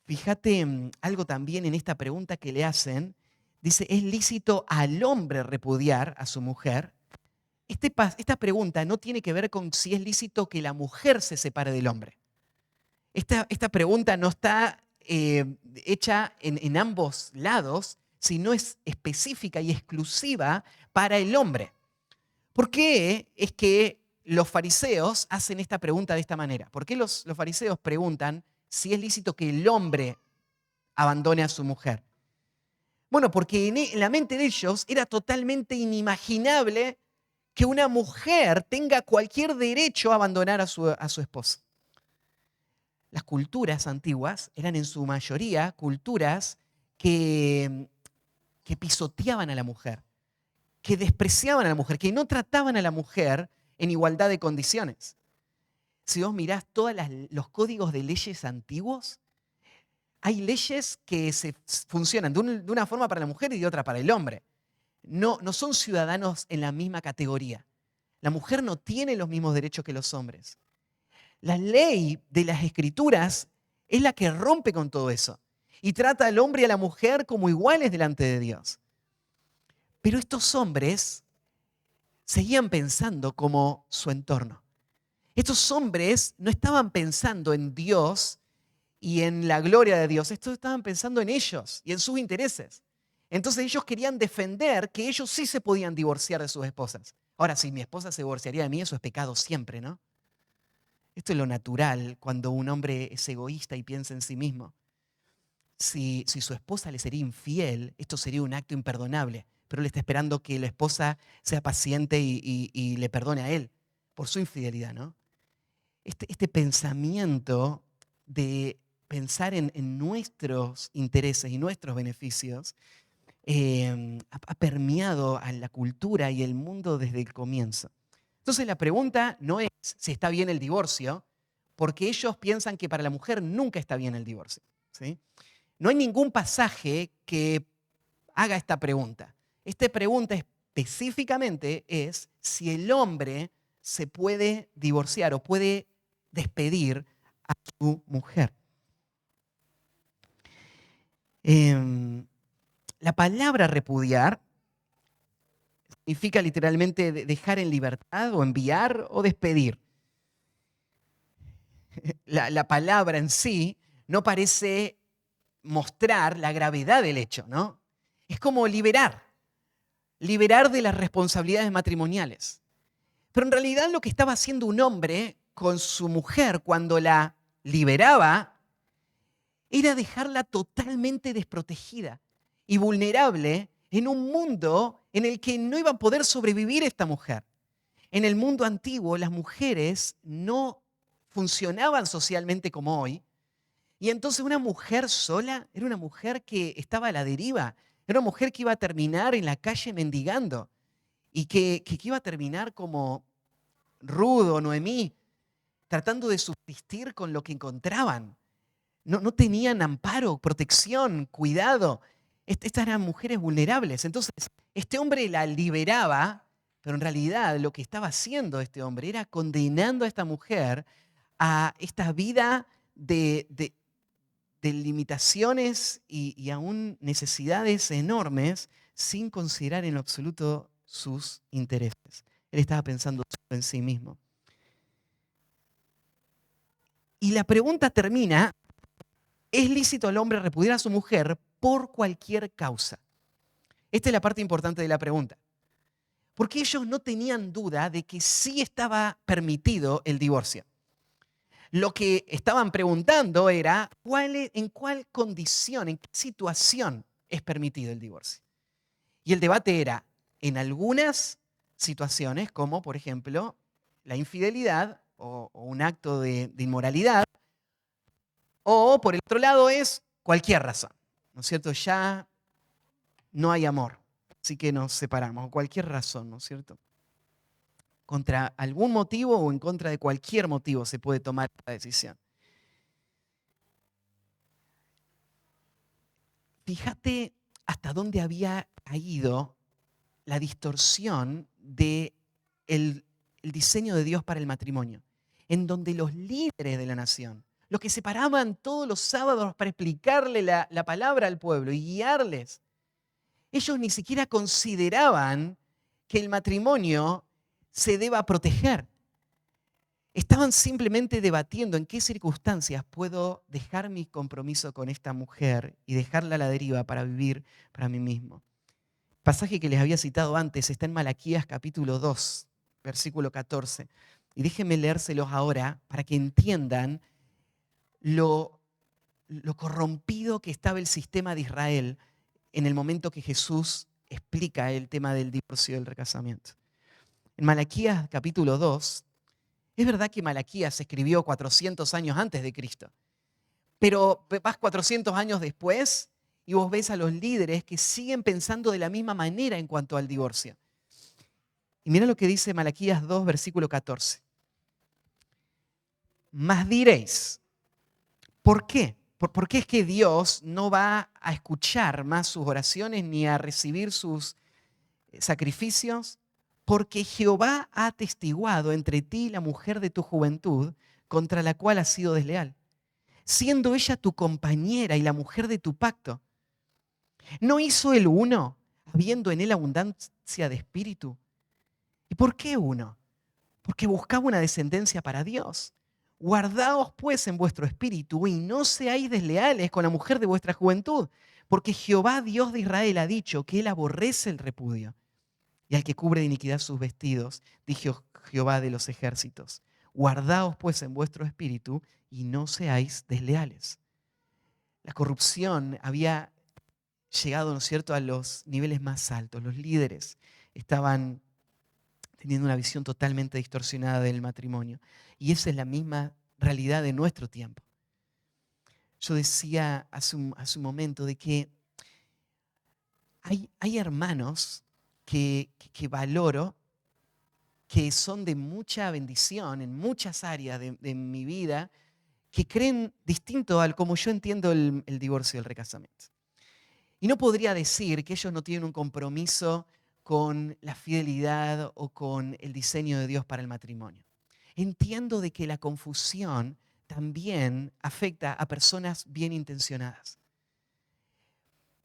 Fíjate algo también en esta pregunta que le hacen. Dice, ¿es lícito al hombre repudiar a su mujer? Esta pregunta no tiene que ver con si es lícito que la mujer se separe del hombre. Esta pregunta no está hecha en ambos lados, sino es específica y exclusiva para el hombre. ¿Por qué es que los fariseos hacen esta pregunta de esta manera? ¿Por qué los fariseos preguntan si es lícito que el hombre abandone a su mujer? Bueno, porque en la mente de ellos era totalmente inimaginable que una mujer tenga cualquier derecho a abandonar a su esposo. Las culturas antiguas eran en su mayoría culturas que pisoteaban a la mujer, que despreciaban a la mujer, que no trataban a la mujer en igualdad de condiciones. Si vos mirás todos los códigos de leyes antiguos, hay leyes que funcionan de una forma para la mujer y de otra para el hombre. No son ciudadanos en la misma categoría. La mujer no tiene los mismos derechos que los hombres. La ley de las escrituras es la que rompe con todo eso y trata al hombre y a la mujer como iguales delante de Dios. Pero estos hombres seguían pensando como su entorno. Estos hombres no estaban pensando en Dios y en la gloria de Dios. Estos estaban pensando en ellos y en sus intereses. Entonces ellos querían defender que ellos sí se podían divorciar de sus esposas. Ahora, si mi esposa se divorciaría de mí, eso es pecado siempre, ¿no? Esto es lo natural cuando un hombre es egoísta y piensa en sí mismo. Si su esposa le sería infiel, esto sería un acto imperdonable, pero él está esperando que la esposa sea paciente y le perdone a él por su infidelidad, ¿no? Este pensamiento de pensar en nuestros intereses y nuestros beneficios ha permeado a la cultura y el mundo desde el comienzo. Entonces la pregunta no es si está bien el divorcio, porque ellos piensan que para la mujer nunca está bien el divorcio, ¿sí? No hay ningún pasaje que haga esta pregunta. Esta pregunta específicamente es si el hombre se puede divorciar o puede despedir a su mujer. La palabra repudiar significa literalmente dejar en libertad o enviar o despedir. La palabra en sí no parece mostrar la gravedad del hecho, ¿no? Es como liberar de las responsabilidades matrimoniales. Pero en realidad lo que estaba haciendo un hombre con su mujer cuando la liberaba era dejarla totalmente desprotegida y vulnerable en un mundo en el que no iba a poder sobrevivir esta mujer. En el mundo antiguo las mujeres no funcionaban socialmente como hoy, y entonces una mujer sola era una mujer que estaba a la deriva, era una mujer que iba a terminar en la calle mendigando y que iba a terminar como Ruth o Noemí, tratando de subsistir con lo que encontraban. No tenían amparo, protección, cuidado. Estas eran mujeres vulnerables. Entonces, este hombre la liberaba, pero en realidad lo que estaba haciendo este hombre era condenando a esta mujer a esta vida de limitaciones y aún necesidades enormes sin considerar en lo absoluto sus intereses. Él estaba pensando solo en sí mismo. Y la pregunta termina: ¿es lícito al hombre repudiar a su mujer por cualquier causa? Esta es la parte importante de la pregunta. Porque ellos no tenían duda de que sí estaba permitido el divorcio. Lo que estaban preguntando era en cuál condición, en qué situación es permitido el divorcio. Y el debate era en algunas situaciones, como por ejemplo la infidelidad o un acto de inmoralidad, o por el otro lado es cualquier razón, ¿no es cierto? Ya no hay amor, así que nos separamos, o cualquier razón, ¿no es cierto? Contra algún motivo o en contra de cualquier motivo se puede tomar esta decisión. Fíjate hasta dónde había caído la distorsión del el diseño de Dios para el matrimonio, en donde los líderes de la nación, los que se paraban todos los sábados para explicarle la palabra al pueblo y guiarles, ellos ni siquiera consideraban que el matrimonio se deba proteger. Estaban simplemente debatiendo en qué circunstancias puedo dejar mi compromiso con esta mujer y dejarla a la deriva para vivir para mí mismo. El pasaje que les había citado antes está en Malaquías capítulo 2, versículo 14. Y déjenme leérselos ahora para que entiendan lo corrompido que estaba el sistema de Israel en el momento que Jesús explica el tema del divorcio y del recasamiento. En Malaquías capítulo 2, es verdad que Malaquías se escribió 400 años antes de Cristo, pero vas 400 años después y vos ves a los líderes que siguen pensando de la misma manera en cuanto al divorcio. Y mira lo que dice Malaquías 2, versículo 14. Mas diréis, ¿por qué? ¿Por qué es que Dios no va a escuchar más sus oraciones ni a recibir sus sacrificios? Porque Jehová ha atestiguado entre ti y la mujer de tu juventud, contra la cual has sido desleal, siendo ella tu compañera y la mujer de tu pacto. ¿No hizo el uno, habiendo en él abundancia de espíritu? ¿Y por qué uno? Porque buscaba una descendencia para Dios. Guardaos pues en vuestro espíritu y no seáis desleales con la mujer de vuestra juventud, porque Jehová Dios de Israel ha dicho que él aborrece el repudio. Y al que cubre de iniquidad sus vestidos, dijo Jehová de los ejércitos. Guardaos pues en vuestro espíritu y no seáis desleales. La corrupción había llegado, ¿no es cierto?, a los niveles más altos. Los líderes estaban teniendo una visión totalmente distorsionada del matrimonio. Y esa es la misma realidad de nuestro tiempo. Yo decía hace un momento de que hay hermanos que valoro, que son de mucha bendición en muchas áreas de mi vida, que creen distinto al como yo entiendo el divorcio y el recasamiento. Y no podría decir que ellos no tienen un compromiso con la fidelidad o con el diseño de Dios para el matrimonio. entiendo de que la confusión también afecta a personas bien intencionadas.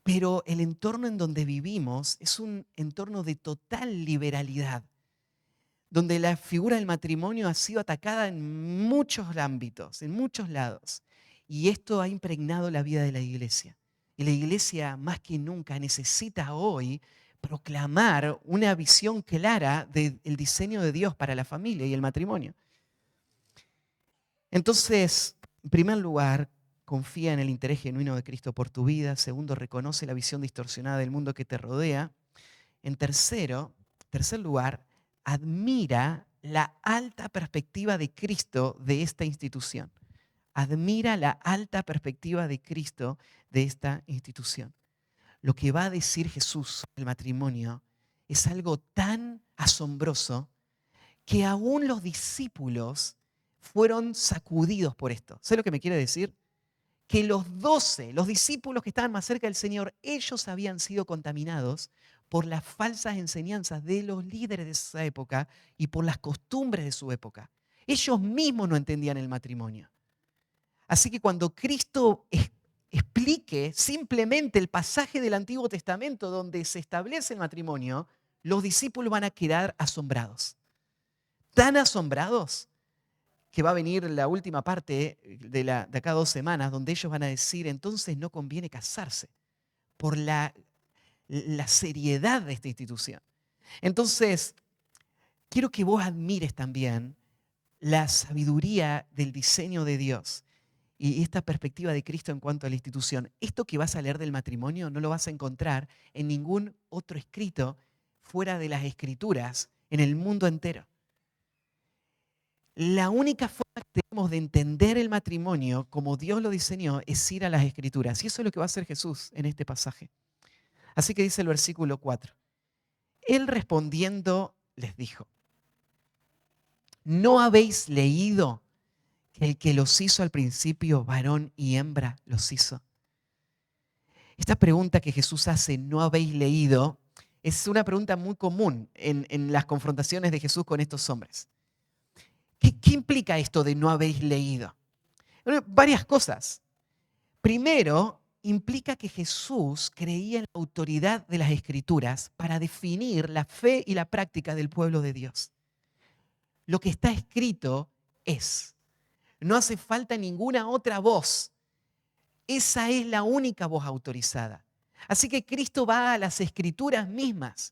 Pero el entorno en donde vivimos es un entorno de total liberalidad, donde la figura del matrimonio ha sido atacada en muchos ámbitos, en muchos lados. Y esto ha impregnado la vida de la iglesia. Y la iglesia más que nunca necesita hoy proclamar una visión clara del diseño de Dios para la familia y el matrimonio. Entonces, en primer lugar, confía en el interés genuino de Cristo por tu vida. Segundo, reconoce la visión distorsionada del mundo que te rodea. En tercer lugar, admira la alta perspectiva de Cristo de esta institución. Admira la alta perspectiva de Cristo de esta institución. Lo que va a decir Jesús sobre el matrimonio es algo tan asombroso que aún los discípulos fueron sacudidos por esto. ¿Sabes lo que me quiere decir? Que los 12, los discípulos que estaban más cerca del Señor, ellos habían sido contaminados por las falsas enseñanzas de los líderes de esa época y por las costumbres de su época. Ellos mismos no entendían el matrimonio. Así que cuando Cristo explique simplemente el pasaje del Antiguo Testamento donde se establece el matrimonio, los discípulos van a quedar asombrados. Tan asombrados que va a venir la última parte de acá a 2 semanas, donde ellos van a decir, entonces no conviene casarse por la seriedad de esta institución. Entonces, quiero que vos admires también la sabiduría del diseño de Dios y esta perspectiva de Cristo en cuanto a la institución. Esto que vas a leer del matrimonio no lo vas a encontrar en ningún otro escrito fuera de las Escrituras en el mundo entero. La única forma que tenemos de entender el matrimonio como Dios lo diseñó es ir a las Escrituras. Y eso es lo que va a hacer Jesús en este pasaje. Así que dice el versículo 4. Él respondiendo les dijo, ¿no habéis leído que el que los hizo al principio, varón y hembra, los hizo? Esta pregunta que Jesús hace, ¿no habéis leído?, es una pregunta muy común en las confrontaciones de Jesús con estos hombres. ¿Qué implica esto de no habéis leído? Bueno, varias cosas. Primero, implica que Jesús creía en la autoridad de las Escrituras para definir la fe y la práctica del pueblo de Dios. Lo que está escrito es. No hace falta ninguna otra voz. Esa es la única voz autorizada. Así que Cristo va a las Escrituras mismas.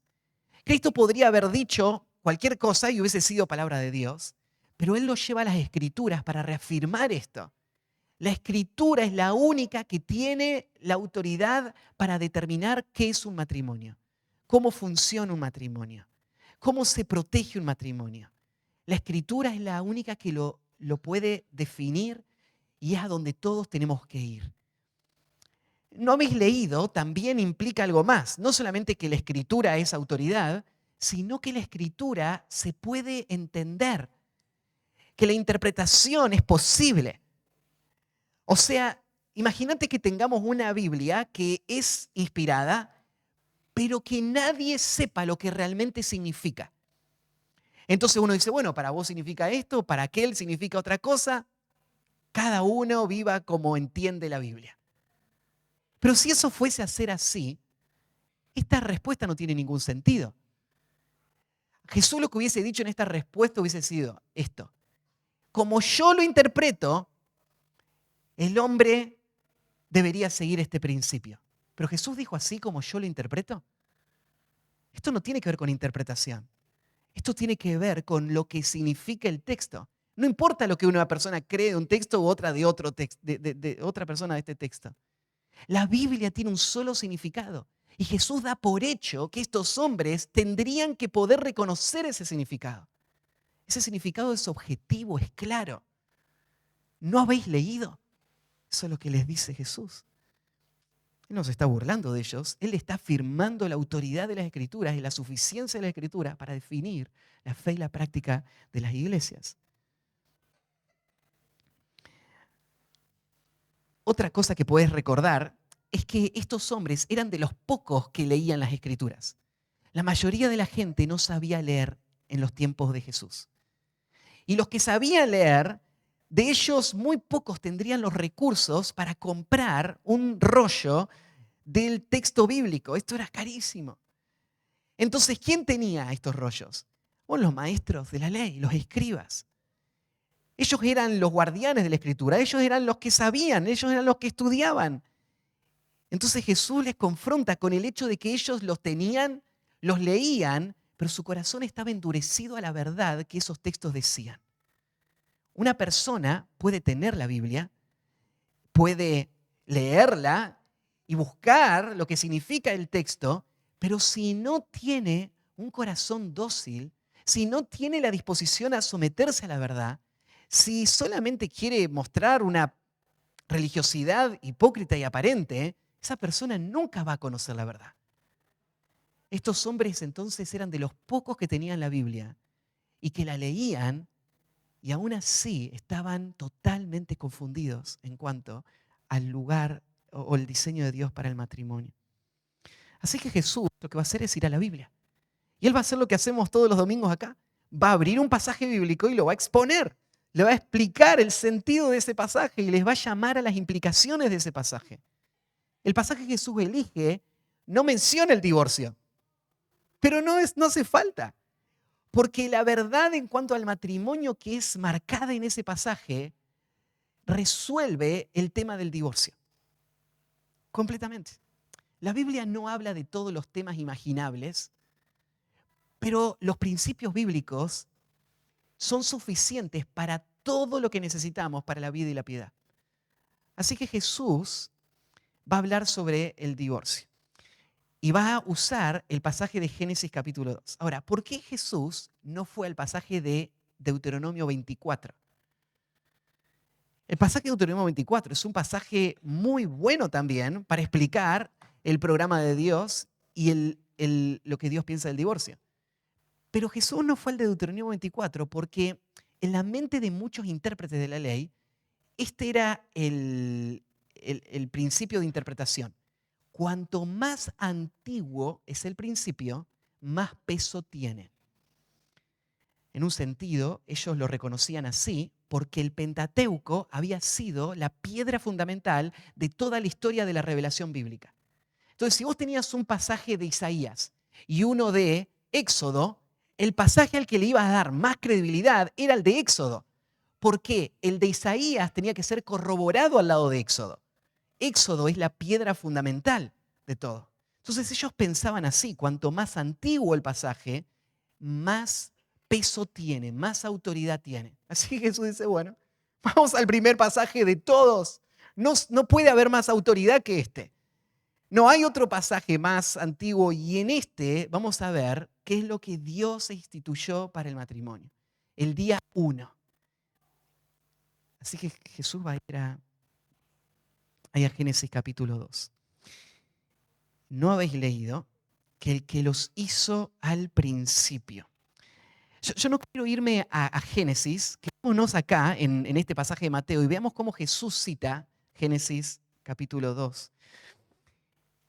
Cristo podría haber dicho cualquier cosa y hubiese sido palabra de Dios, pero Él lo lleva a las Escrituras para reafirmar esto. La Escritura es la única que tiene la autoridad para determinar qué es un matrimonio, cómo funciona un matrimonio, cómo se protege un matrimonio. La Escritura es la única que lo puede definir y es a donde todos tenemos que ir. No habéis leído también implica algo más, no solamente que la Escritura es autoridad, sino que la Escritura se puede entender, que la interpretación es posible. O sea, imagínate que tengamos una Biblia que es inspirada, pero que nadie sepa lo que realmente significa. Entonces uno dice, bueno, para vos significa esto, para aquel significa otra cosa. Cada uno viva como entiende la Biblia. Pero si eso fuese a ser así, esta respuesta no tiene ningún sentido. Jesús lo que hubiese dicho en esta respuesta hubiese sido esto. Como yo lo interpreto, el hombre debería seguir este principio. Pero Jesús dijo así como yo lo interpreto. Esto no tiene que ver con interpretación. Esto tiene que ver con lo que significa el texto. No importa lo que una persona cree de un texto u otra de otro texto, de otra persona de este texto. La Biblia tiene un solo significado. Y Jesús da por hecho que estos hombres tendrían que poder reconocer ese significado. Ese significado es objetivo, es claro. ¿No habéis leído? Eso es lo que les dice Jesús. Él no se está burlando de ellos. Él está afirmando la autoridad de las Escrituras y la suficiencia de las Escrituras para definir la fe y la práctica de las iglesias. Otra cosa que puedes recordar es que estos hombres eran de los pocos que leían las Escrituras. La mayoría de la gente no sabía leer en los tiempos de Jesús. Y los que sabían leer, de ellos muy pocos tendrían los recursos para comprar un rollo del texto bíblico. Esto era carísimo. Entonces, ¿quién tenía estos rollos? Bueno, los maestros de la ley, los escribas. Ellos eran los guardianes de la Escritura, ellos eran los que sabían, ellos eran los que estudiaban. Entonces Jesús les confronta con el hecho de que ellos los tenían, los leían, pero su corazón estaba endurecido a la verdad que esos textos decían. Una persona puede tener la Biblia, puede leerla y buscar lo que significa el texto, pero si no tiene un corazón dócil, si no tiene la disposición a someterse a la verdad, si solamente quiere mostrar una religiosidad hipócrita y aparente, esa persona nunca va a conocer la verdad. Estos hombres entonces eran de los pocos que tenían la Biblia y que la leían y aún así estaban totalmente confundidos en cuanto al lugar o el diseño de Dios para el matrimonio. Así que Jesús lo que va a hacer es ir a la Biblia. Y Él va a hacer lo que hacemos todos los domingos acá. Va a abrir un pasaje bíblico y lo va a exponer. Le va a explicar el sentido de ese pasaje y les va a llamar a las implicaciones de ese pasaje. El pasaje que Jesús elige no menciona el divorcio, pero no hace falta. Porque la verdad en cuanto al matrimonio que es marcada en ese pasaje resuelve el tema del divorcio. Completamente. La Biblia no habla de todos los temas imaginables, pero los principios bíblicos son suficientes para todo lo que necesitamos para la vida y la piedad. Así que Jesús va a hablar sobre el divorcio. Y va a usar el pasaje de Génesis capítulo 2. Ahora, ¿por qué Jesús no fue al pasaje de Deuteronomio 24? El pasaje de Deuteronomio 24 es un pasaje muy bueno también para explicar el programa de Dios y lo que Dios piensa del divorcio. Pero Jesús no fue al de Deuteronomio 24 porque en la mente de muchos intérpretes de la ley, este era el principio de interpretación. Cuanto más antiguo es el principio, más peso tiene. En un sentido, ellos lo reconocían así porque el Pentateuco había sido la piedra fundamental de toda la historia de la revelación bíblica. Entonces, si vos tenías un pasaje de Isaías y uno de Éxodo, el pasaje al que le ibas a dar más credibilidad era el de Éxodo. Porque el de Isaías tenía que ser corroborado al lado de Éxodo. Éxodo es la piedra fundamental de todo. Entonces ellos pensaban así, cuanto más antiguo el pasaje, más peso tiene, más autoridad tiene. Así que Jesús dice, bueno, vamos al primer pasaje de todos. No puede haber más autoridad que este. No hay otro pasaje más antiguo y en este vamos a ver qué es lo que Dios instituyó para el matrimonio. El día 1. Así que Jesús va a ir a Génesis capítulo 2. ¿No habéis leído que el que los hizo al principio? Yo no quiero irme a Génesis, quedémonos acá en este pasaje de Mateo y veamos cómo Jesús cita Génesis capítulo 2.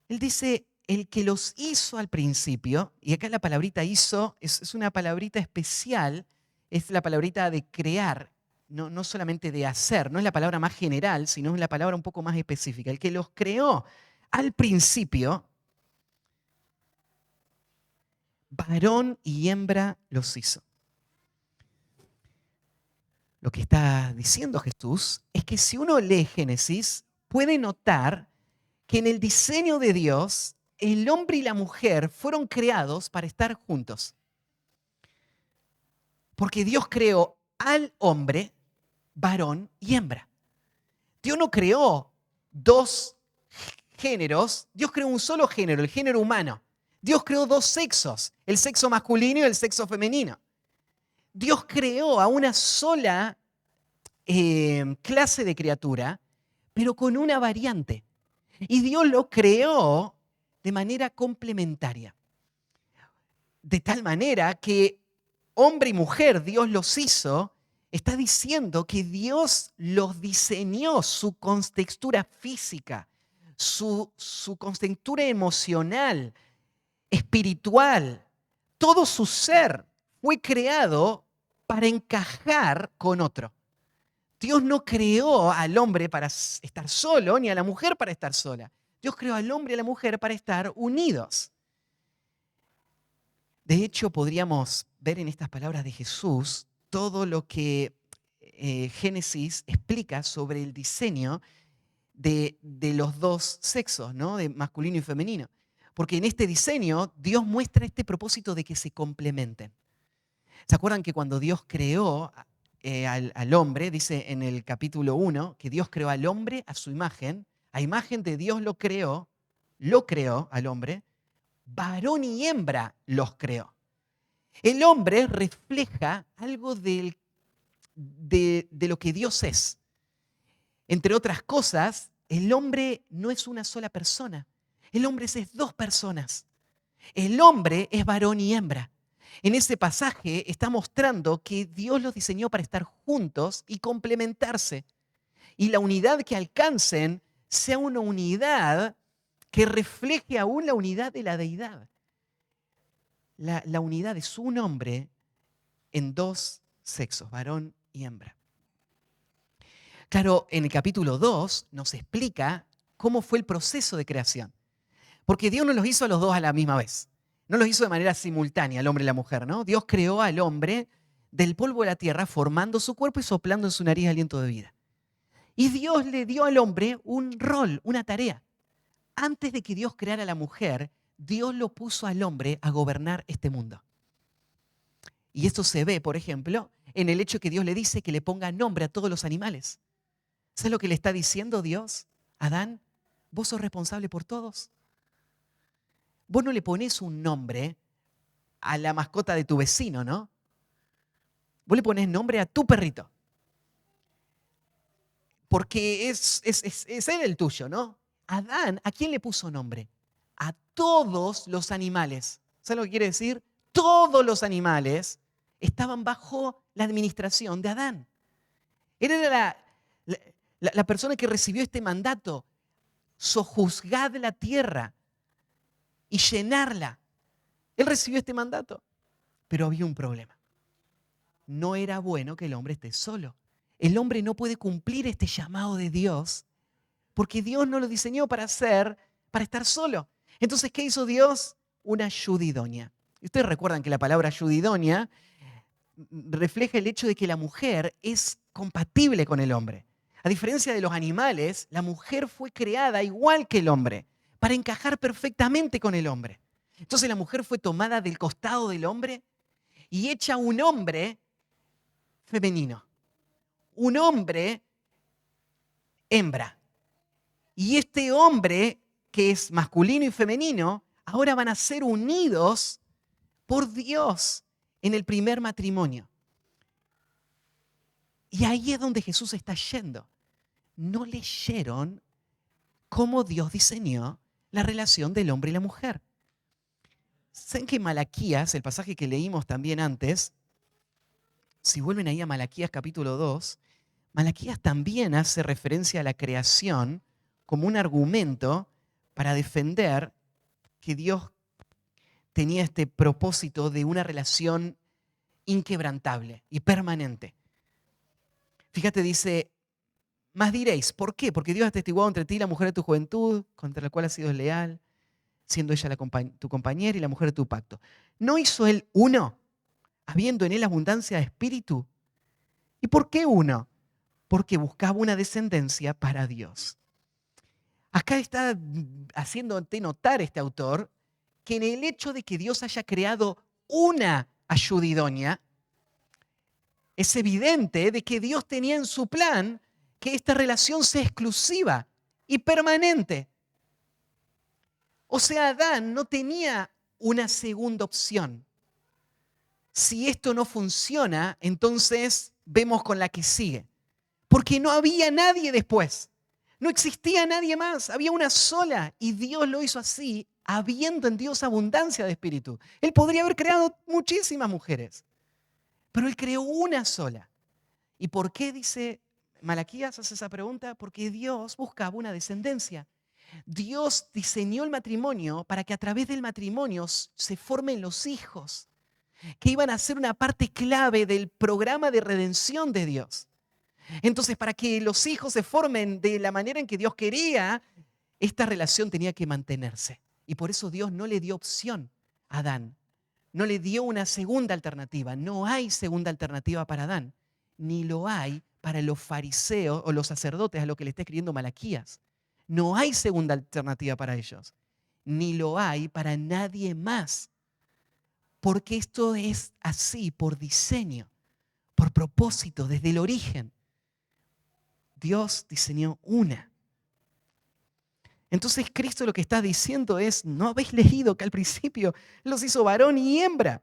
Él dice, el que los hizo al principio, y acá la palabrita hizo es una palabrita especial, es la palabrita de crear, no solamente de hacer, no es la palabra más general, sino es la palabra un poco más específica. El que los creó al principio, varón y hembra los hizo. Lo que está diciendo Jesús es que si uno lee Génesis, puede notar que en el diseño de Dios, el hombre y la mujer fueron creados para estar juntos. Porque Dios creó al hombre, varón y hembra. Dios no creó dos géneros, Dios creó un solo género, el género humano. Dios creó dos sexos, el sexo masculino y el sexo femenino. Dios creó a una sola clase de criatura, pero con una variante. Y Dios lo creó de manera complementaria. De tal manera que hombre y mujer, Dios los hizo, está diciendo que Dios los diseñó, su contextura física, su contextura emocional, espiritual, todo su ser fue creado para encajar con otro. Dios no creó al hombre para estar solo, ni a la mujer para estar sola. Dios creó al hombre y a la mujer para estar unidos. De hecho, podríamos ver en estas palabras de Jesús todo lo que Génesis explica sobre el diseño de los dos sexos, ¿no? De masculino y femenino. Porque en este diseño Dios muestra este propósito de que se complementen. ¿Se acuerdan que cuando Dios creó al hombre, dice en el capítulo 1, que Dios creó al hombre a su imagen, a imagen de Dios lo creó al hombre, varón y hembra los creó. El hombre refleja algo de lo que Dios es. Entre otras cosas, el hombre no es una sola persona. El hombre es dos personas. El hombre es varón y hembra. En ese pasaje está mostrando que Dios los diseñó para estar juntos y complementarse. Y la unidad que alcancen sea una unidad que refleje aún la unidad de la deidad. La unidad es un hombre en dos sexos, varón y hembra. Claro, en el capítulo 2 nos explica cómo fue el proceso de creación. Porque Dios no los hizo a los dos a la misma vez. No los hizo de manera simultánea, el hombre y la mujer, ¿no? Dios creó al hombre del polvo de la tierra, formando su cuerpo y soplando en su nariz aliento de vida. Y Dios le dio al hombre un rol, una tarea. Antes de que Dios creara a la mujer, Dios lo puso al hombre a gobernar este mundo. Y esto se ve, por ejemplo, en el hecho que Dios le dice que le ponga nombre a todos los animales. ¿Sabes lo que le está diciendo Dios? Adán, vos sos responsable por todos. Vos no le ponés un nombre a la mascota de tu vecino, ¿no? Vos le ponés nombre a tu perrito. Porque es él el tuyo, ¿no? Adán, ¿a quién le puso nombre? A todos los animales. ¿Sabes lo que quiere decir? Todos los animales estaban bajo la administración de Adán. Él era la persona que recibió este mandato: sojuzgad la tierra y llenarla. Él recibió este mandato, pero había un problema. No era bueno que el hombre esté solo. El hombre no puede cumplir este llamado de Dios porque Dios no lo diseñó para estar solo. Entonces, ¿qué hizo Dios? Una ayuda idónea. Y ustedes recuerdan que la palabra ayuda idónea refleja el hecho de que la mujer es compatible con el hombre. A diferencia de los animales, la mujer fue creada igual que el hombre, para encajar perfectamente con el hombre. Entonces la mujer fue tomada del costado del hombre y hecha un hombre femenino, un hombre hembra. Y este hombre, que es masculino y femenino, ahora van a ser unidos por Dios en el primer matrimonio. Y ahí es donde Jesús está yendo. No leyeron cómo Dios diseñó la relación del hombre y la mujer. ¿Saben que Malaquías, el pasaje que leímos también antes, si vuelven ahí a Malaquías capítulo 2, Malaquías también hace referencia a la creación como un argumento para defender que Dios tenía este propósito de una relación inquebrantable y permanente. Fíjate, dice: más diréis, ¿por qué? Porque Dios ha atestiguado entre ti la mujer de tu juventud, contra la cual has sido leal, siendo ella tu compañera y la mujer de tu pacto. ¿No hizo él uno, habiendo en él abundancia de espíritu? ¿Y por qué uno? Porque buscaba una descendencia para Dios. Acá está haciéndote notar este autor que en el hecho de que Dios haya creado una ayuda idónea, es evidente de que Dios tenía en su plan que esta relación sea exclusiva y permanente. O sea, Adán no tenía una segunda opción. Si esto no funciona, entonces vemos con la que sigue. Porque no había nadie después. No existía nadie más. Había una sola. Y Dios lo hizo así, habiendo en Dios abundancia de espíritu. Él podría haber creado muchísimas mujeres. Pero Él creó una sola. ¿Y por qué, dice Malaquías, hace esa pregunta? Porque Dios buscaba una descendencia. Dios diseñó el matrimonio para que a través del matrimonio se formen los hijos. que iban a ser una parte clave del programa de redención de Dios. Entonces, para que los hijos se formen de la manera en que Dios quería, esta relación tenía que mantenerse. Y por eso Dios no le dio opción a Adán. No le dio una segunda alternativa. No hay segunda alternativa para Adán. Ni lo hay para los fariseos o los sacerdotes a lo que le está escribiendo Malaquías. No hay segunda alternativa para ellos. Ni lo hay para nadie más. Porque esto es así por diseño, por propósito, desde el origen. Dios diseñó una. Entonces Cristo lo que está diciendo es, ¿no habéis leído que al principio los hizo varón y hembra?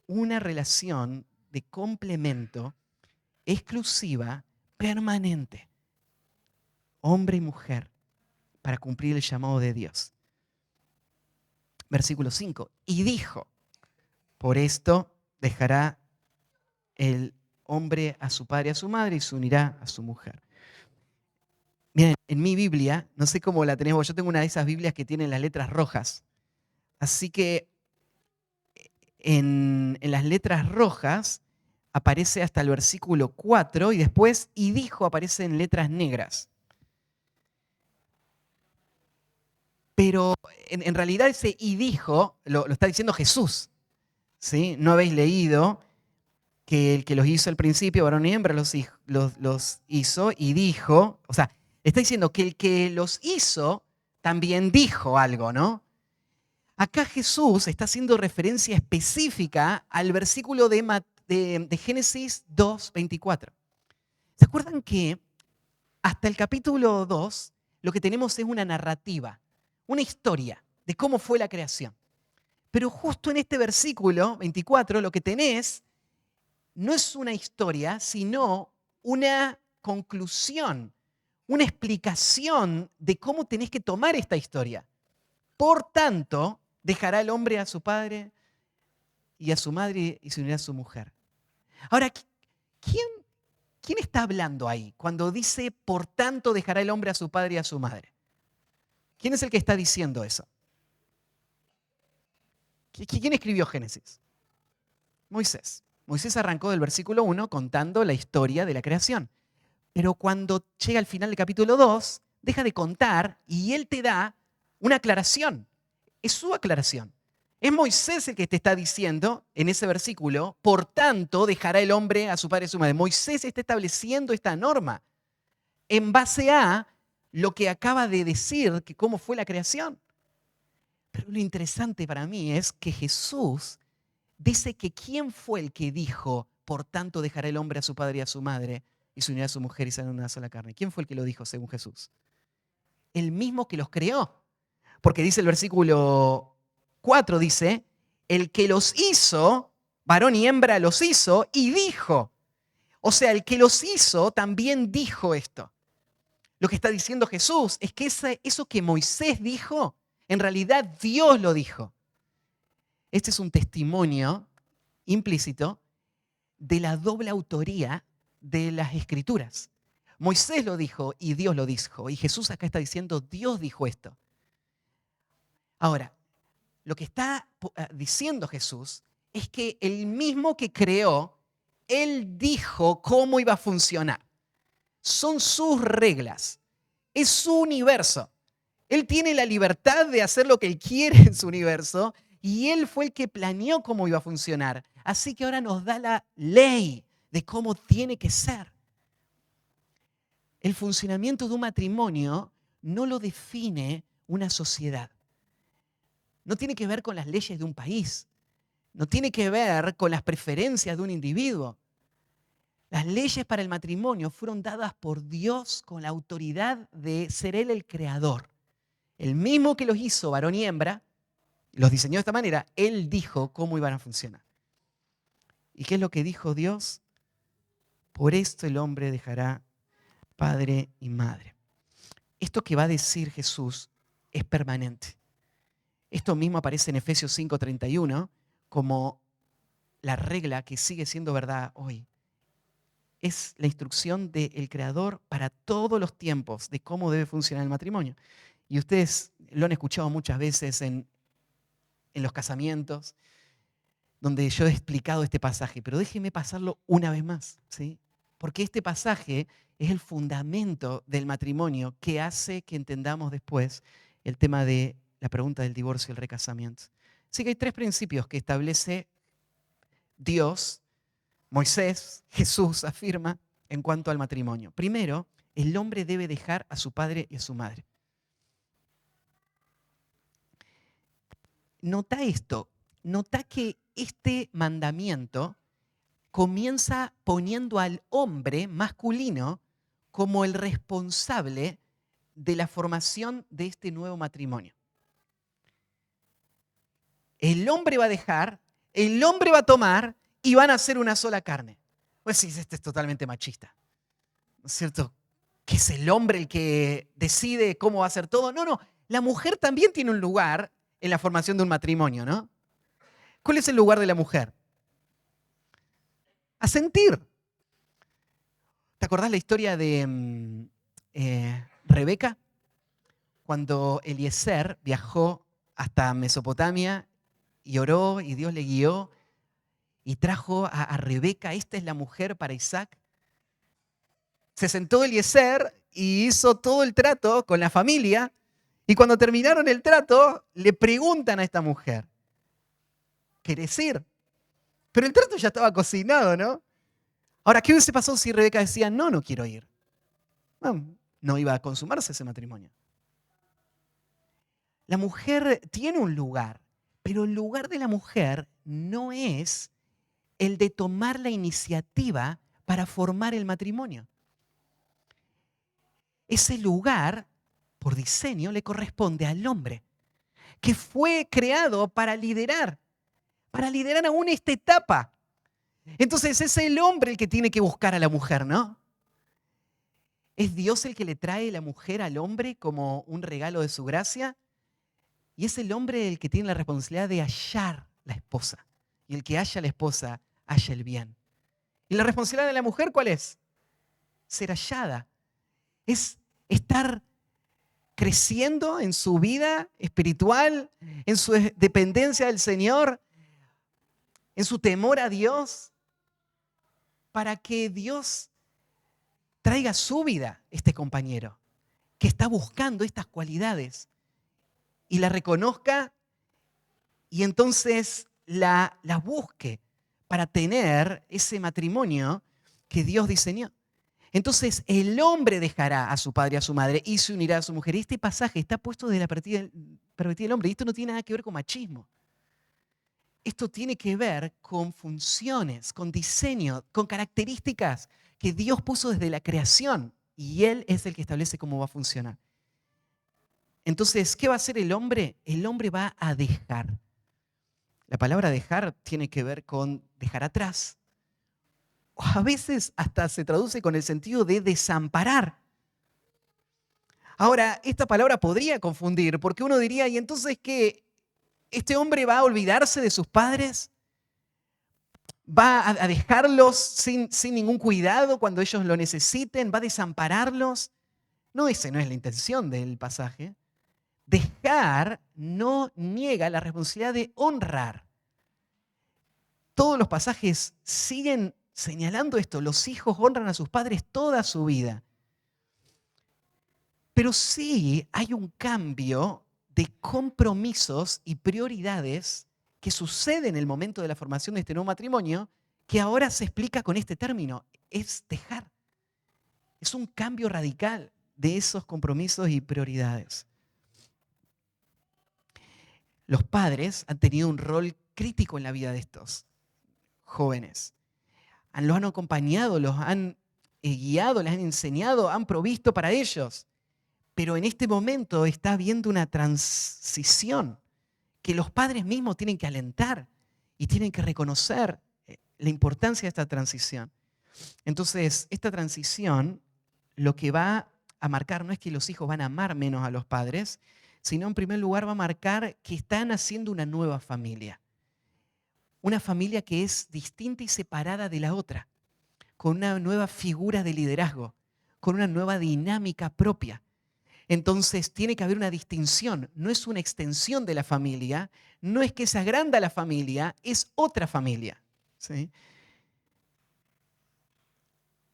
Una relación de complemento exclusiva, permanente, hombre y mujer, para cumplir el llamado de Dios. Versículo 5. Y dijo, por esto dejará el hombre a su padre y a su madre y se unirá a su mujer. Miren, en mi Biblia, no sé cómo la tenés vos, yo tengo una de esas Biblias que tienen las letras rojas. Así que en las letras rojas aparece hasta el versículo 4 y después, y dijo, aparece en letras negras. Pero en realidad ese y dijo lo está diciendo Jesús. ¿Sí? No habéis leído que el que los hizo al principio, varón y hembra, los hizo y dijo, o sea, está diciendo que el que los hizo también dijo algo, ¿no? Acá Jesús está haciendo referencia específica al versículo de Génesis 2:24. ¿Se acuerdan que hasta el capítulo 2 lo que tenemos es una narrativa, una historia de cómo fue la creación? Pero justo en este versículo 24 lo que tenés no es una historia, sino una conclusión, una explicación de cómo tenés que tomar esta historia. Por tanto, dejará el hombre a su padre y a su madre y se unirá a su mujer. Ahora, ¿quién está hablando ahí cuando dice, por tanto, dejará el hombre a su padre y a su madre? ¿Quién es el que está diciendo eso? ¿Quién escribió Génesis? Moisés. Moisés arrancó del versículo 1 contando la historia de la creación. Pero cuando llega al final del capítulo 2, deja de contar y él te da una aclaración. Es su aclaración. Es Moisés el que te está diciendo en ese versículo, por tanto dejará el hombre a su padre y a su madre. Moisés está estableciendo esta norma en base a lo que acaba de decir, que cómo fue la creación. Pero lo interesante para mí es que Jesús dice que quién fue el que dijo, por tanto dejará el hombre a su padre y a su madre y se unirá a su mujer y serán una sola carne. ¿Quién fue el que lo dijo según Jesús? El mismo que los creó. Porque dice el versículo 4, dice, el que los hizo, varón y hembra los hizo y dijo. O sea, el que los hizo también dijo esto. Lo que está diciendo Jesús es que eso que Moisés dijo, en realidad Dios lo dijo. Este es un testimonio implícito de la doble autoría de las Escrituras. Moisés lo dijo y Dios lo dijo. Y Jesús acá está diciendo, Dios dijo esto. Ahora, lo que está diciendo Jesús es que el mismo que creó, Él dijo cómo iba a funcionar. Son sus reglas. Es su universo. Él tiene la libertad de hacer lo que Él quiere en su universo y Él fue el que planeó cómo iba a funcionar. Así que ahora nos da la ley de cómo tiene que ser. El funcionamiento de un matrimonio no lo define una sociedad. No tiene que ver con las leyes de un país. No tiene que ver con las preferencias de un individuo. Las leyes para el matrimonio fueron dadas por Dios con la autoridad de ser Él el creador. El mismo que los hizo varón y hembra, los diseñó de esta manera, Él dijo cómo iban a funcionar. ¿Y qué es lo que dijo Dios? Por esto el hombre dejará padre y madre. Esto que va a decir Jesús es permanente. Esto mismo aparece en Efesios 5:31 como la regla que sigue siendo verdad hoy. Es la instrucción del Creador para todos los tiempos de cómo debe funcionar el matrimonio. Y ustedes lo han escuchado muchas veces en en los casamientos, donde yo he explicado este pasaje, pero déjeme pasarlo una vez más, ¿sí? Porque este pasaje es el fundamento del matrimonio que hace que entendamos después el tema de la pregunta del divorcio y el recasamiento. Así que hay 3 principios que establece Dios, Moisés, Jesús afirma en cuanto al matrimonio. Primero, el hombre debe dejar a su padre y a su madre. Nota esto, nota que este mandamiento comienza poniendo al hombre masculino como el responsable de la formación de este nuevo matrimonio. El hombre va a dejar, el hombre va a tomar y van a ser una sola carne. Pues sí, este es totalmente machista, ¿no es cierto? Que es el hombre el que decide cómo va a ser todo. No, la mujer también tiene un lugar en la formación de un matrimonio, ¿no? ¿Cuál es el lugar de la mujer? Asentir. ¿Te acordás la historia de Rebeca? Cuando Eliezer viajó hasta Mesopotamia y oró y Dios le guió y trajo a Rebeca, esta es la mujer para Isaac. Se sentó Eliezer y hizo todo el trato con la familia y cuando terminaron el trato le preguntan a esta mujer, ¿querés ir? Pero el trato ya estaba cocinado, ¿no? Ahora, ¿qué hubiese pasado si Rebeca decía, no quiero ir? No iba a consumarse ese matrimonio. La mujer tiene un lugar, pero el lugar de la mujer no es el de tomar la iniciativa para formar el matrimonio. Ese lugar, por diseño, le corresponde al hombre, que fue creado para liderar aún esta etapa. Entonces es el hombre el que tiene que buscar a la mujer, ¿no? ¿Es Dios el que le trae la mujer al hombre como un regalo de su gracia? Y es el hombre el que tiene la responsabilidad de hallar la esposa. Y el que halla la esposa, halla el bien. ¿Y la responsabilidad de la mujer cuál es? Ser hallada. Es estar creciendo en su vida espiritual, en su dependencia del Señor, en su temor a Dios, para que Dios traiga a su vida este compañero que está buscando estas cualidades y la reconozca y entonces la busque para tener ese matrimonio que Dios diseñó. Entonces el hombre dejará a su padre y a su madre y se unirá a su mujer. Este pasaje está puesto desde la perspectiva del hombre y esto no tiene nada que ver con machismo. Esto tiene que ver con funciones, con diseño, con características que Dios puso desde la creación y Él es el que establece cómo va a funcionar. Entonces, ¿qué va a hacer el hombre? El hombre va a dejar. La palabra dejar tiene que ver con dejar atrás. O a veces hasta se traduce con el sentido de desamparar. Ahora, esta palabra podría confundir porque uno diría, ¿y entonces qué? ¿Este hombre va a olvidarse de sus padres? ¿Va a dejarlos sin ningún cuidado cuando ellos lo necesiten? ¿Va a desampararlos? No, esa no es la intención del pasaje. Dejar no niega la responsabilidad de honrar. Todos los pasajes siguen señalando esto. Los hijos honran a sus padres toda su vida. Pero sí hay un cambio de compromisos y prioridades que sucede en el momento de la formación de este nuevo matrimonio que ahora se explica con este término. Es dejar. Es un cambio radical de esos compromisos y prioridades. Los padres han tenido un rol crítico en la vida de estos jóvenes. Los han acompañado, los han guiado, les han enseñado, han provisto para ellos. Pero en este momento está habiendo una transición que los padres mismos tienen que alentar y tienen que reconocer la importancia de esta transición. Entonces, esta transición lo que va a marcar no es que los hijos van a amar menos a los padres, sino en primer lugar va a marcar que están haciendo una nueva familia. Una familia que es distinta y separada de la otra, con una nueva figura de liderazgo, con una nueva dinámica propia. Entonces tiene que haber una distinción. No es una extensión de la familia, no es que se agranda la familia, es otra familia. ¿Sí?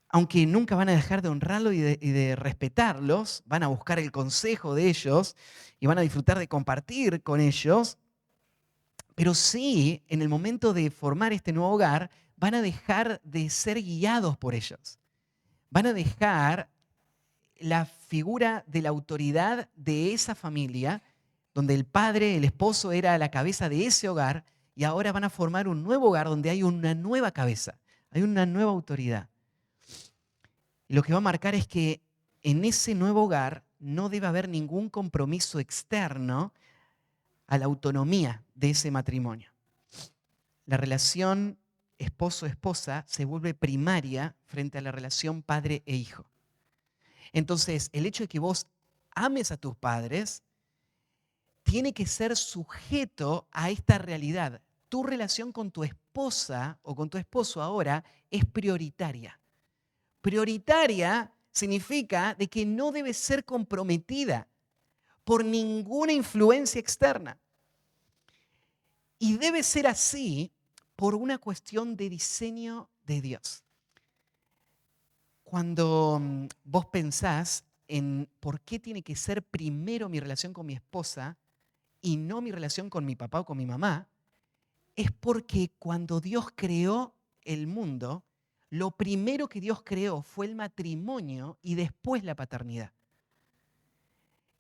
Aunque nunca van a dejar de honrarlo y de respetarlos, van a buscar el consejo de ellos y van a disfrutar de compartir con ellos, pero sí, en el momento de formar este nuevo hogar, van a dejar de ser guiados por ellos. Van a dejar la figura de la autoridad de esa familia, donde el padre, el esposo era la cabeza de ese hogar, y ahora van a formar un nuevo hogar donde hay una nueva cabeza, hay una nueva autoridad. Y lo que va a marcar es que en ese nuevo hogar no debe haber ningún compromiso externo a la autonomía de ese matrimonio. La relación esposo-esposa se vuelve primaria frente a la relación padre e hijo. Entonces, el hecho de que vos ames a tus padres tiene que ser sujeto a esta realidad. Tu relación con tu esposa o con tu esposo ahora es prioritaria. Prioritaria significa de que no debe ser comprometida por ninguna influencia externa. Y debe ser así por una cuestión de diseño de Dios. Cuando vos pensás en por qué tiene que ser primero mi relación con mi esposa y no mi relación con mi papá o con mi mamá, es porque cuando Dios creó el mundo, lo primero que Dios creó fue el matrimonio y después la paternidad.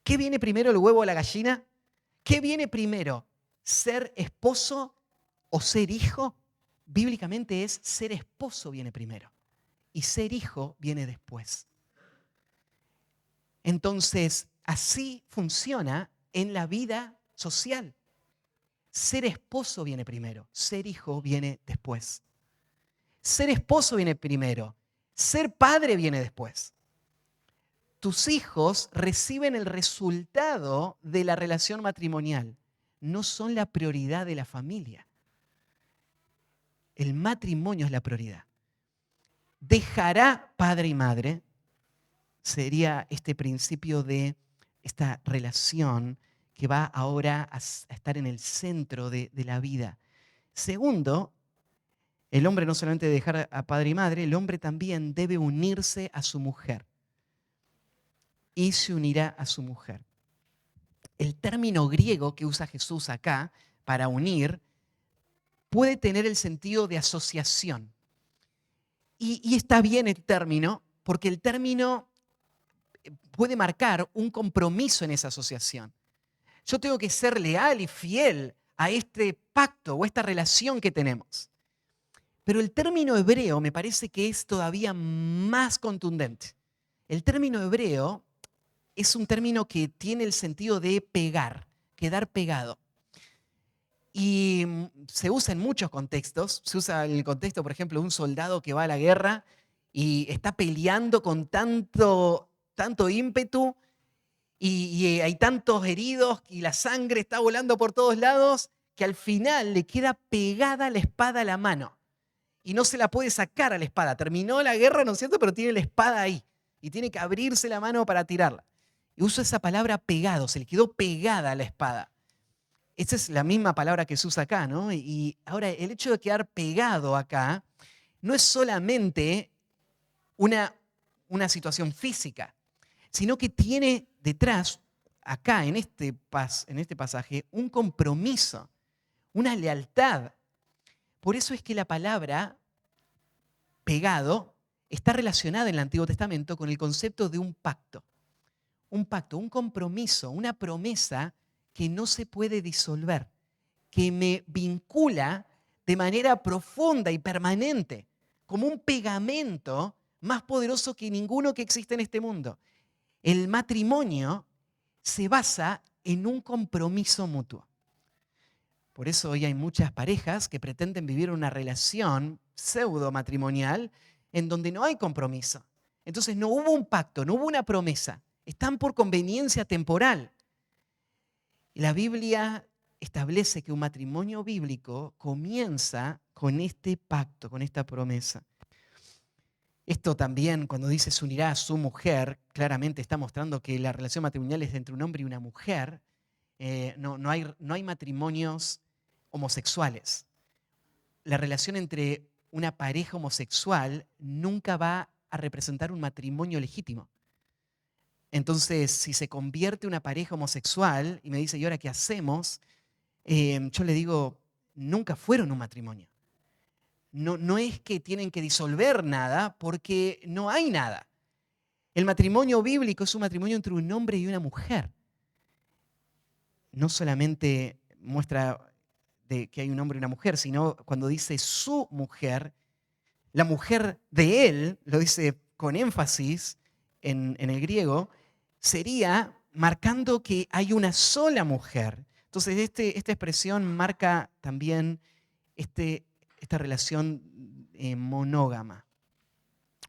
¿Qué viene primero, el huevo o la gallina? ¿Qué viene primero? ¿Ser esposo o ser hijo? Bíblicamente es ser esposo viene primero y ser hijo viene después. Entonces, así funciona en la vida social. Ser esposo viene primero, ser hijo viene después. Ser esposo viene primero, ser padre viene después. Tus hijos reciben el resultado de la relación matrimonial, no son la prioridad de la familia. El matrimonio es la prioridad. Dejará padre y madre, sería este principio de esta relación que va ahora a estar en el centro de la vida. Segundo, el hombre no solamente debe dejar a padre y madre, el hombre también debe unirse a su mujer. Y se unirá a su mujer. El término griego que usa Jesús acá para unir puede tener el sentido de asociación. Y está bien el término, porque el término puede marcar un compromiso en esa asociación. Yo tengo que ser leal y fiel a este pacto o esta relación que tenemos. Pero el término hebreo me parece que es todavía más contundente. El término hebreo es un término que tiene el sentido de pegar, quedar pegado. Y se usa en muchos contextos. Se usa en el contexto, por ejemplo, de un soldado que va a la guerra y está peleando con tanto ímpetu y hay tantos heridos y la sangre está volando por todos lados que al final le queda pegada la espada a la mano y no se la puede sacar a la espada. Terminó la guerra, ¿no es cierto? Pero tiene la espada ahí y tiene que abrirse la mano para tirarla. Y uso esa palabra pegado, se le quedó pegada a la espada. Esa es la misma palabra que se usa acá, ¿no? Y ahora, el hecho de quedar pegado acá no es solamente una situación física, sino que tiene detrás, acá en este pasaje, un compromiso, una lealtad. Por eso es que la palabra pegado está relacionada en el Antiguo Testamento con el concepto de un pacto. Un pacto, un compromiso, una promesa que no se puede disolver, que me vincula de manera profunda y permanente, como un pegamento más poderoso que ninguno que existe en este mundo. El matrimonio se basa en un compromiso mutuo. Por eso hoy hay muchas parejas que pretenden vivir una relación pseudo matrimonial en donde no hay compromiso. Entonces no hubo un pacto, no hubo una promesa. Están por conveniencia temporal. La Biblia establece que un matrimonio bíblico comienza con este pacto, con esta promesa. Esto también, cuando dice se unirá a su mujer, claramente está mostrando que la relación matrimonial es entre un hombre y una mujer. No hay matrimonios homosexuales. La relación entre una pareja homosexual nunca va a representar un matrimonio legítimo. Entonces, si se convierte una pareja homosexual y me dice, ¿y ahora qué hacemos? Yo le digo, nunca fueron un matrimonio. No es que tienen que disolver nada porque no hay nada. El matrimonio bíblico es un matrimonio entre un hombre y una mujer. No solamente muestra que hay un hombre y una mujer, sino cuando dice su mujer, la mujer de él, lo dice con énfasis en el griego, sería marcando que hay una sola mujer. Entonces, esta expresión marca también esta relación monógama,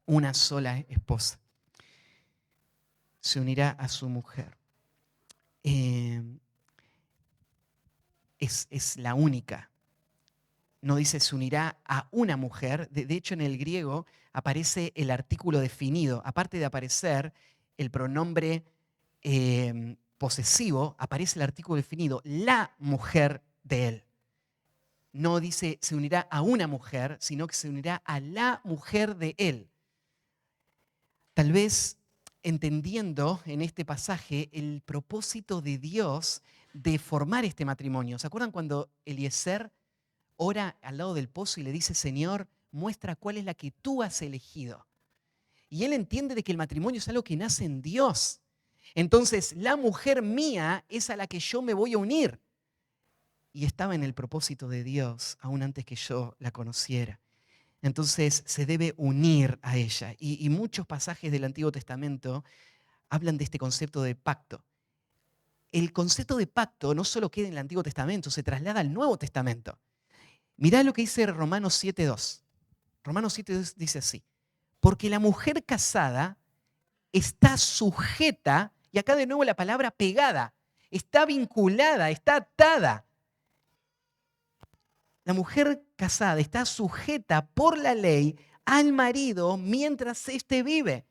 una sola esposa. Se unirá a su mujer. Es la única. No dice se unirá a una mujer. De hecho, en el griego aparece el artículo definido. Aparte de aparecer el pronombre posesivo, aparece el artículo definido, la mujer de él. No dice se unirá a una mujer, sino que se unirá a la mujer de él. Tal vez entendiendo en este pasaje el propósito de Dios de formar este matrimonio. ¿Se acuerdan cuando Eliezer ora al lado del pozo y le dice, Señor, muestra cuál es la que tú has elegido? Y él entiende de que el matrimonio es algo que nace en Dios. Entonces, la mujer mía es a la que yo me voy a unir. Y estaba en el propósito de Dios, aún antes que yo la conociera. Entonces, se debe unir a ella. Y muchos pasajes del Antiguo Testamento hablan de este concepto de pacto. El concepto de pacto no solo queda en el Antiguo Testamento, se traslada al Nuevo Testamento. Mirá lo que dice Romanos 7.2. Romanos 7.2 dice así. Porque la mujer casada está sujeta, y acá de nuevo la palabra pegada, está vinculada, está atada. La mujer casada está sujeta por la ley al marido mientras éste vive.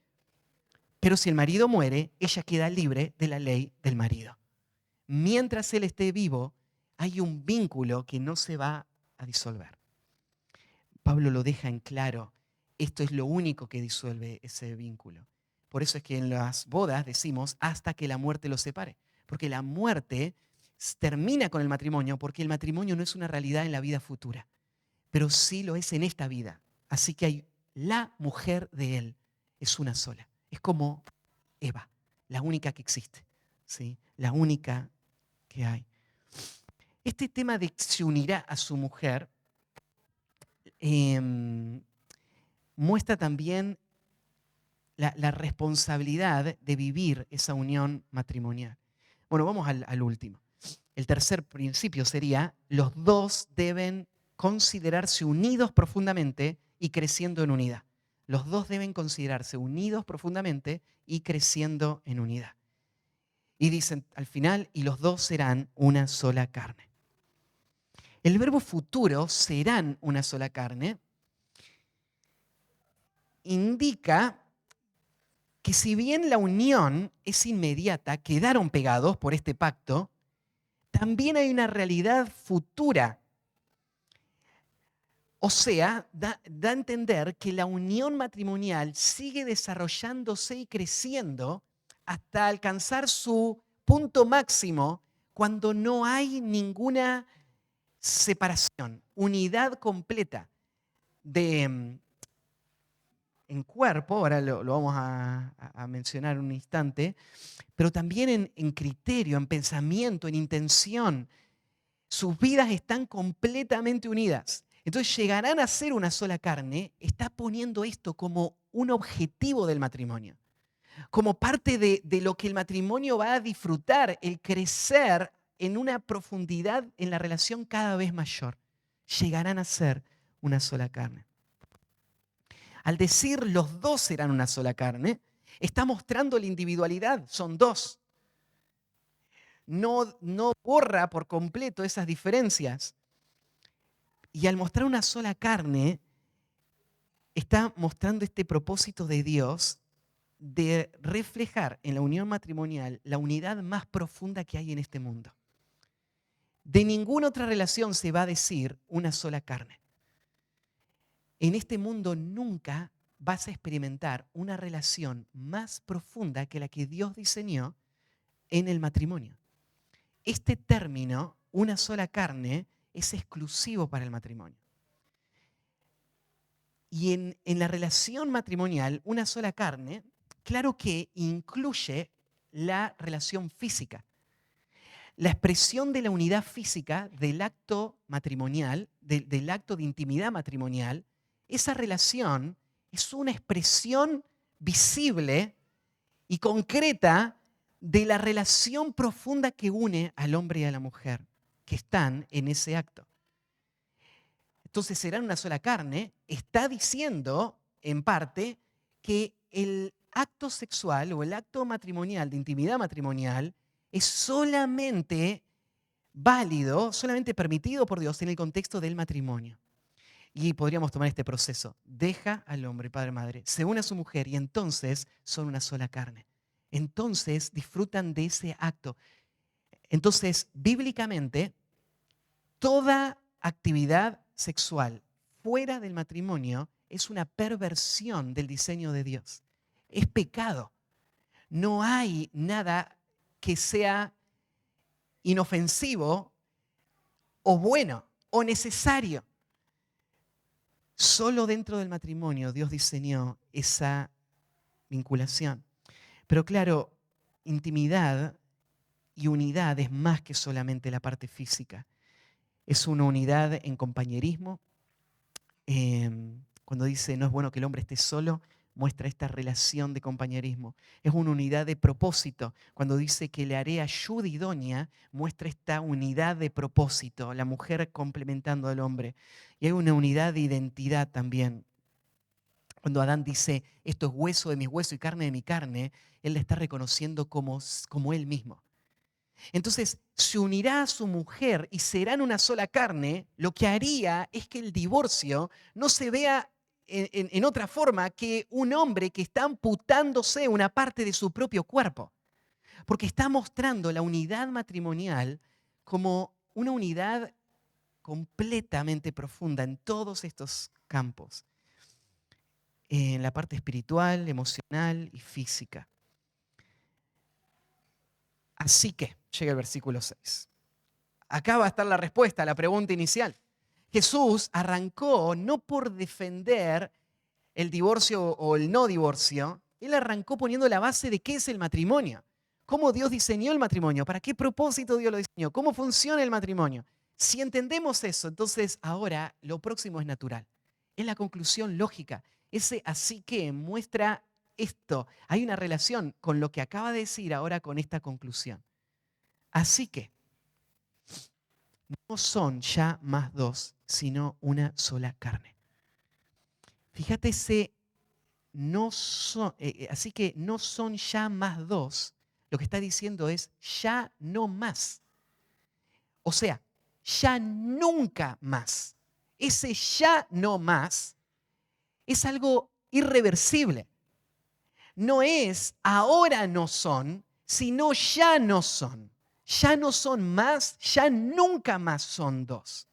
Pero si el marido muere, ella queda libre de la ley del marido. Mientras él esté vivo, hay un vínculo que no se va a disolver. Pablo lo deja en claro. Esto es lo único que disuelve ese vínculo. Por eso es que en las bodas decimos hasta que la muerte los separe. Porque la muerte termina con el matrimonio porque el matrimonio no es una realidad en la vida futura, pero sí lo es en esta vida. Así que hay la mujer de él, es una sola. Es como Eva, la única que existe, ¿sí? La única que hay. Este tema de que se unirá a su mujer muestra también la responsabilidad de vivir esa unión matrimonial. Bueno, vamos al último. El tercer principio sería, los dos deben considerarse unidos profundamente y creciendo en unidad. Los dos deben considerarse unidos profundamente y creciendo en unidad. Y dicen al final, y los dos serán una sola carne. El verbo futuro, serán una sola carne, indica que si bien la unión es inmediata, quedaron pegados por este pacto, también hay una realidad futura. O sea, da a entender que la unión matrimonial sigue desarrollándose y creciendo hasta alcanzar su punto máximo cuando no hay ninguna separación, unidad completa en cuerpo, ahora lo vamos a mencionar en un instante, pero también en criterio, en pensamiento, en intención. Sus vidas están completamente unidas. Entonces llegarán a ser una sola carne. Está poniendo esto como un objetivo del matrimonio, como parte de lo que el matrimonio va a disfrutar, el crecer en una profundidad en la relación cada vez mayor. Llegarán a ser una sola carne. Al decir los dos serán una sola carne, está mostrando la individualidad, son dos. No borra por completo esas diferencias. Y al mostrar una sola carne, está mostrando este propósito de Dios de reflejar en la unión matrimonial la unidad más profunda que hay en este mundo. De ninguna otra relación se va a decir una sola carne. En este mundo nunca vas a experimentar una relación más profunda que la que Dios diseñó en el matrimonio. Este término, una sola carne, es exclusivo para el matrimonio. Y en la relación matrimonial, una sola carne, claro que incluye la relación física. La expresión de la unidad física del acto matrimonial, del acto de intimidad matrimonial, esa relación es una expresión visible y concreta de la relación profunda que une al hombre y a la mujer que están en ese acto. Entonces serán una sola carne, está diciendo en parte que el acto sexual o el acto matrimonial, de intimidad matrimonial, es solamente válido, solamente permitido por Dios en el contexto del matrimonio. Y podríamos tomar este proceso. Deja al hombre, padre, madre, se une a su mujer y entonces son una sola carne. Entonces disfrutan de ese acto. Entonces, bíblicamente, toda actividad sexual fuera del matrimonio es una perversión del diseño de Dios. Es pecado. No hay nada que sea inofensivo o bueno o necesario. Solo dentro del matrimonio Dios diseñó esa vinculación. Pero claro, intimidad y unidad es más que solamente la parte física. Es una unidad en compañerismo. Cuando dice no es bueno que el hombre esté solo, muestra esta relación de compañerismo. Es una unidad de propósito. Cuando dice que le haré ayuda idónea, muestra esta unidad de propósito, la mujer complementando al hombre. Y hay una unidad de identidad también. Cuando Adán dice, esto es hueso de mis huesos y carne de mi carne, él le está reconociendo como él mismo. Entonces, se unirá a su mujer y serán una sola carne, lo que haría es que el divorcio no se vea en otra forma que un hombre que está amputándose una parte de su propio cuerpo, porque está mostrando la unidad matrimonial como una unidad completamente profunda en todos estos campos, en la parte espiritual, emocional y física. Así que, llega el versículo 6. Acá va a estar la respuesta a la pregunta inicial. Jesús arrancó no por defender el divorcio o el no divorcio, él arrancó poniendo la base de qué es el matrimonio, cómo Dios diseñó el matrimonio, para qué propósito Dios lo diseñó, cómo funciona el matrimonio. Si entendemos eso, entonces ahora lo próximo es natural. Es la conclusión lógica. Ese así que muestra esto. Hay una relación con lo que acaba de decir ahora con esta conclusión. Así que no son ya más dos, sino una sola carne. Fíjate ese no son, así que no son ya más dos. Lo que está diciendo es ya no más. O sea, ya nunca más. Ese ya no más es algo irreversible. No es ahora no son, sino ya no son. Ya no son más, ya nunca más son dos.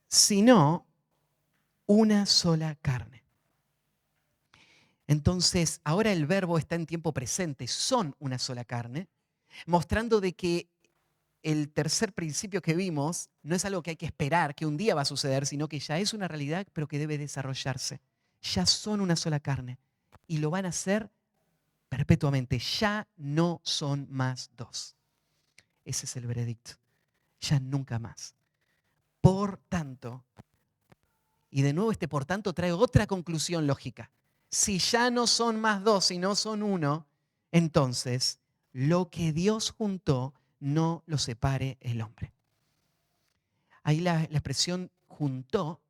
Sino una sola carne. Entonces, ahora el verbo está en tiempo presente, son una sola carne, mostrando de que el tercer principio que vimos no es algo que hay que esperar, que un día va a suceder, sino que ya es una realidad, pero que debe desarrollarse. Ya son una sola carne y lo van a hacer perpetuamente. Ya no son más dos. Ese es el veredicto. Ya nunca más. Por tanto, y de nuevo este por tanto trae otra conclusión lógica. Si ya no son más dos y no son uno, entonces lo que Dios juntó no lo separe el hombre. Ahí la expresión juntó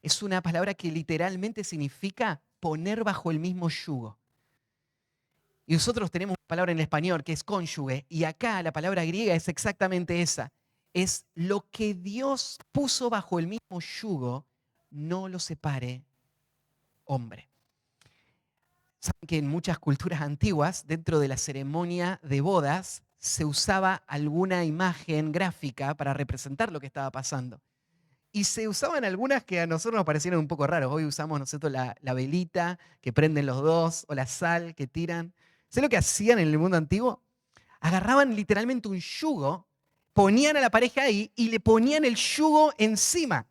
es una palabra que literalmente significa poner bajo el mismo yugo. Y nosotros tenemos una palabra en español que es cónyuge, y acá la palabra griega es exactamente esa. es lo que Dios puso bajo el mismo yugo, no lo separe hombre. Saben que en muchas culturas antiguas, dentro de la ceremonia de bodas, se usaba alguna imagen gráfica para representar lo que estaba pasando. Y se usaban algunas que a nosotros nos parecieron un poco raros. Hoy usamos nosotros la velita que prenden los dos o la sal que tiran. ¿Sabes lo que hacían en el mundo antiguo? Agarraban literalmente un yugo, ponían a la pareja ahí y le ponían el yugo encima.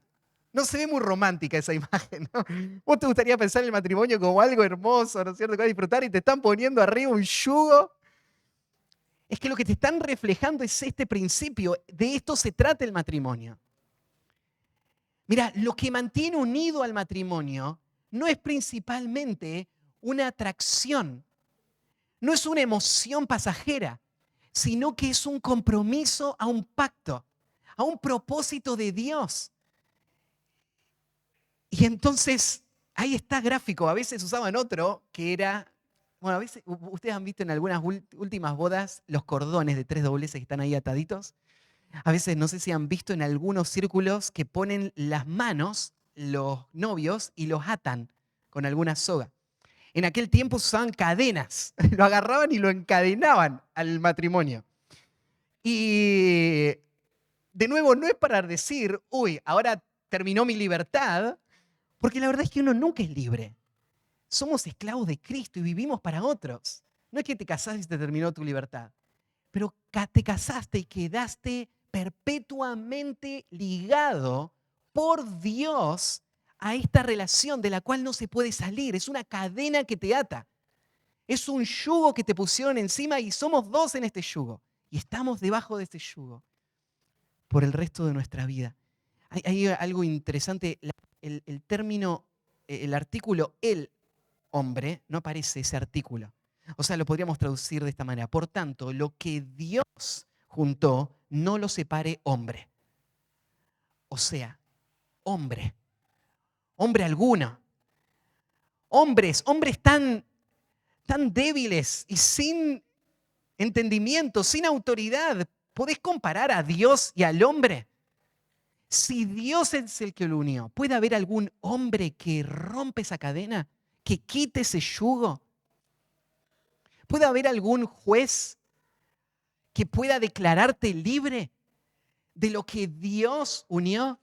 No se ve muy romántica esa imagen, ¿no? Vos te gustaría pensar en el matrimonio como algo hermoso, ¿no es cierto? Que vas a disfrutar y te están poniendo arriba un yugo. Es que lo que te están reflejando es este principio. De esto se trata el matrimonio. Mira, lo que mantiene unido al matrimonio no es principalmente una atracción, no es una emoción pasajera, sino que es un compromiso a un pacto, a un propósito de Dios. Y entonces, ahí está gráfico. A veces usaban otro que era, bueno, a veces ustedes han visto en algunas últimas bodas los cordones de 3 dobleces que están ahí ataditos. A veces no sé si han visto en algunos círculos que ponen las manos los novios y los atan con alguna soga. En aquel tiempo usaban cadenas, lo agarraban y lo encadenaban al matrimonio. Y de nuevo, no es para decir, uy, ahora terminó mi libertad, porque la verdad es que uno nunca es libre. Somos esclavos de Cristo y vivimos para otros. No es que te casaste y te terminó tu libertad, pero te casaste y quedaste perpetuamente ligado por Dios a esta relación de la cual no se puede salir. Es una cadena que te ata. Es un yugo que te pusieron encima y somos dos en este yugo. Y estamos debajo de este yugo por el resto de nuestra vida. Hay algo interesante. El término, el artículo el hombre, no aparece ese artículo. O sea, lo podríamos traducir de esta manera. Por tanto, lo que Dios juntó, no lo separe hombre. O sea, hombre. Hombre alguno. Hombres tan débiles y sin entendimiento, sin autoridad. ¿Podés comparar a Dios y al hombre? Si Dios es el que lo unió, ¿puede haber algún hombre que rompe esa cadena? ¿Que quite ese yugo? ¿Puede haber algún juez que pueda declararte libre de lo que Dios unió?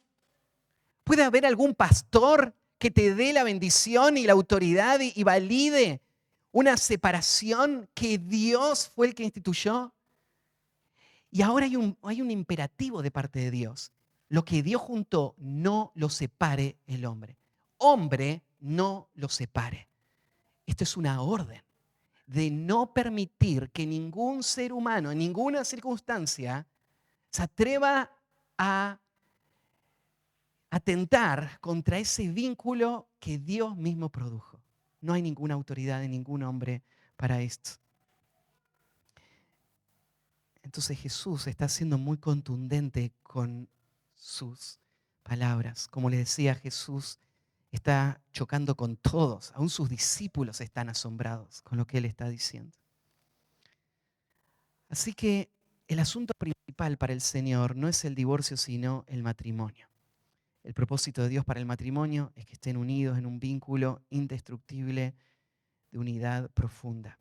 ¿Puede haber algún pastor que te dé la bendición y la autoridad y valide una separación que Dios fue el que instituyó? Y ahora hay un imperativo de parte de Dios. Lo que Dios juntó, no lo separe el hombre. Hombre, no lo separe. Esto es una orden de no permitir que ningún ser humano, en ninguna circunstancia, se atreva a atentar contra ese vínculo que Dios mismo produjo. No hay ninguna autoridad de ningún hombre para esto. Entonces Jesús está siendo muy contundente con sus palabras. Como les decía, Jesús está chocando con todos. Aún sus discípulos están asombrados con lo que Él está diciendo. Así que el asunto principal para el Señor no es el divorcio, sino el matrimonio. El propósito de Dios para el matrimonio es que estén unidos en un vínculo indestructible de unidad profunda.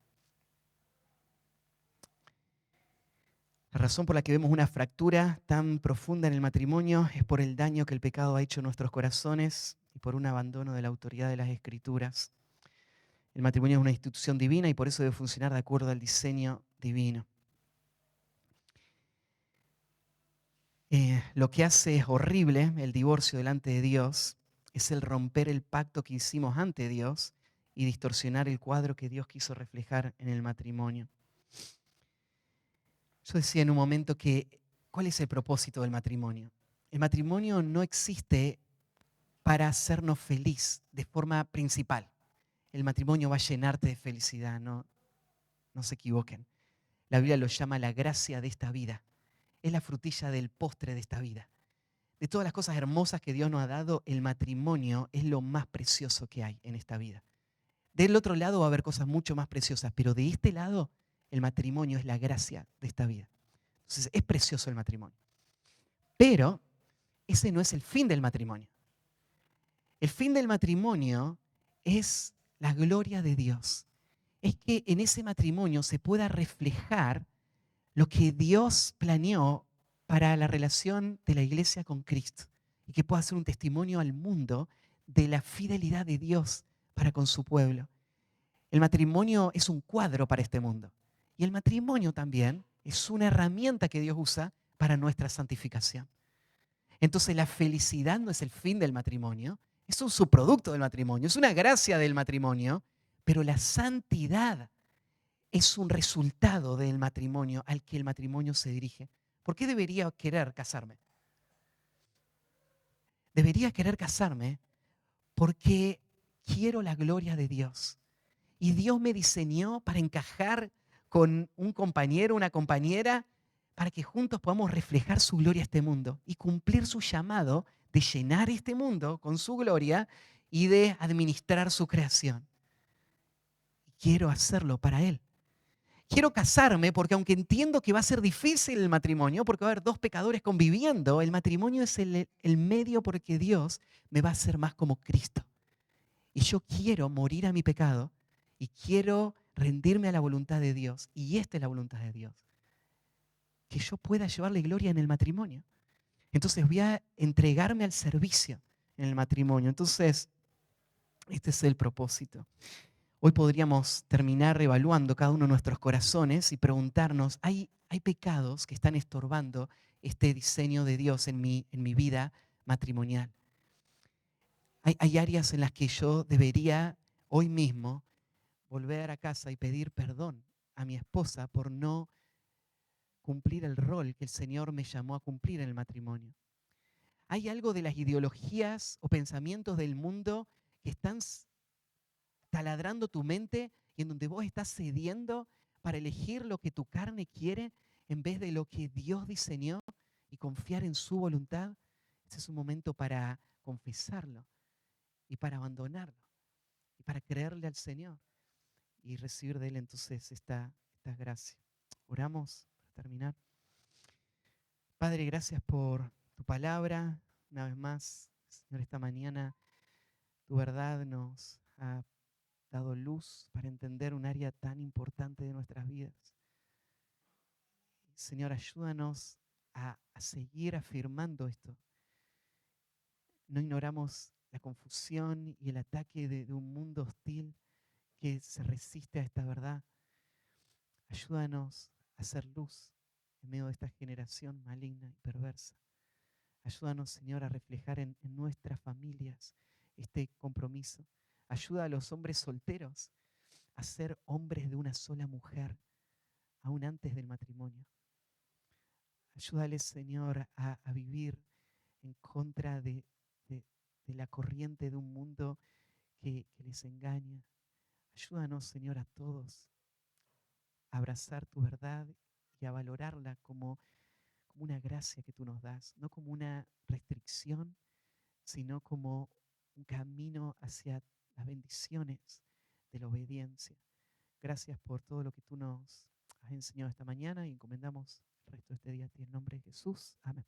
La razón por la que vemos una fractura tan profunda en el matrimonio es por el daño que el pecado ha hecho en nuestros corazones y por un abandono de la autoridad de las Escrituras. El matrimonio es una institución divina y por eso debe funcionar de acuerdo al diseño divino. Lo que hace horrible el divorcio delante de Dios es el romper el pacto que hicimos ante Dios y distorsionar el cuadro que Dios quiso reflejar en el matrimonio. Yo decía en un momento que, ¿cuál es el propósito del matrimonio? El matrimonio no existe para hacernos feliz de forma principal. El matrimonio va a llenarte de felicidad, no se equivoquen. La Biblia lo llama la gracia de esta vida. Es la frutilla del postre de esta vida. De todas las cosas hermosas que Dios nos ha dado, el matrimonio es lo más precioso que hay en esta vida. Del otro lado va a haber cosas mucho más preciosas, pero de este lado, el matrimonio es la gracia de esta vida. Entonces, es precioso el matrimonio. Pero ese no es el fin del matrimonio. El fin del matrimonio es la gloria de Dios. Es que en ese matrimonio se pueda reflejar lo que Dios planeó para la relación de la iglesia con Cristo y que pueda ser un testimonio al mundo de la fidelidad de Dios para con su pueblo. El matrimonio es un cuadro para este mundo y el matrimonio también es una herramienta que Dios usa para nuestra santificación. Entonces la felicidad no es el fin del matrimonio, es un subproducto del matrimonio, es una gracia del matrimonio, pero la santidad es un resultado del matrimonio al que el matrimonio se dirige. ¿Por qué debería querer casarme? Debería querer casarme porque quiero la gloria de Dios. Y Dios me diseñó para encajar con un compañero, una compañera, para que juntos podamos reflejar su gloria a este mundo y cumplir su llamado de llenar este mundo con su gloria y de administrar su creación. Y quiero hacerlo para Él. Quiero casarme porque aunque entiendo que va a ser difícil el matrimonio, porque va a haber dos pecadores conviviendo, el matrimonio es el medio por el que Dios me va a hacer más como Cristo. Y yo quiero morir a mi pecado y quiero rendirme a la voluntad de Dios. Y esta es la voluntad de Dios. Que yo pueda llevarle gloria en el matrimonio. Entonces voy a entregarme al servicio en el matrimonio. Entonces, este es el propósito. Hoy podríamos terminar evaluando cada uno de nuestros corazones y preguntarnos, ¿hay pecados que están estorbando este diseño de Dios en mi vida matrimonial? ¿Hay áreas en las que yo debería hoy mismo volver a casa y pedir perdón a mi esposa por no cumplir el rol que el Señor me llamó a cumplir en el matrimonio? ¿Hay algo de las ideologías o pensamientos del mundo que están taladrando tu mente y en donde vos estás cediendo para elegir lo que tu carne quiere en vez de lo que Dios diseñó y confiar en su voluntad? Ese es un momento para confesarlo y para abandonarlo y para creerle al Señor y recibir de Él entonces esta gracia. Oramos para terminar. Padre, gracias por tu palabra. Una vez más, Señor, esta mañana tu verdad nos ha dado luz para entender un área tan importante de nuestras vidas. Señor, ayúdanos a seguir afirmando esto. No ignoramos la confusión y el ataque de un mundo hostil que se resiste a esta verdad. Ayúdanos a hacer luz en medio de esta generación maligna y perversa. Ayúdanos, Señor, a reflejar en nuestras familias este compromiso. Ayuda a los hombres solteros a ser hombres de una sola mujer, aún antes del matrimonio. Ayúdales, Señor, a vivir en contra de la corriente de un mundo que les engaña. Ayúdanos, Señor, a todos a abrazar tu verdad y a valorarla como una gracia que tú nos das, no como una restricción, sino como un camino hacia las bendiciones de la obediencia. Gracias por todo lo que tú nos has enseñado esta mañana y encomendamos el resto de este día a ti en nombre de Jesús. Amén.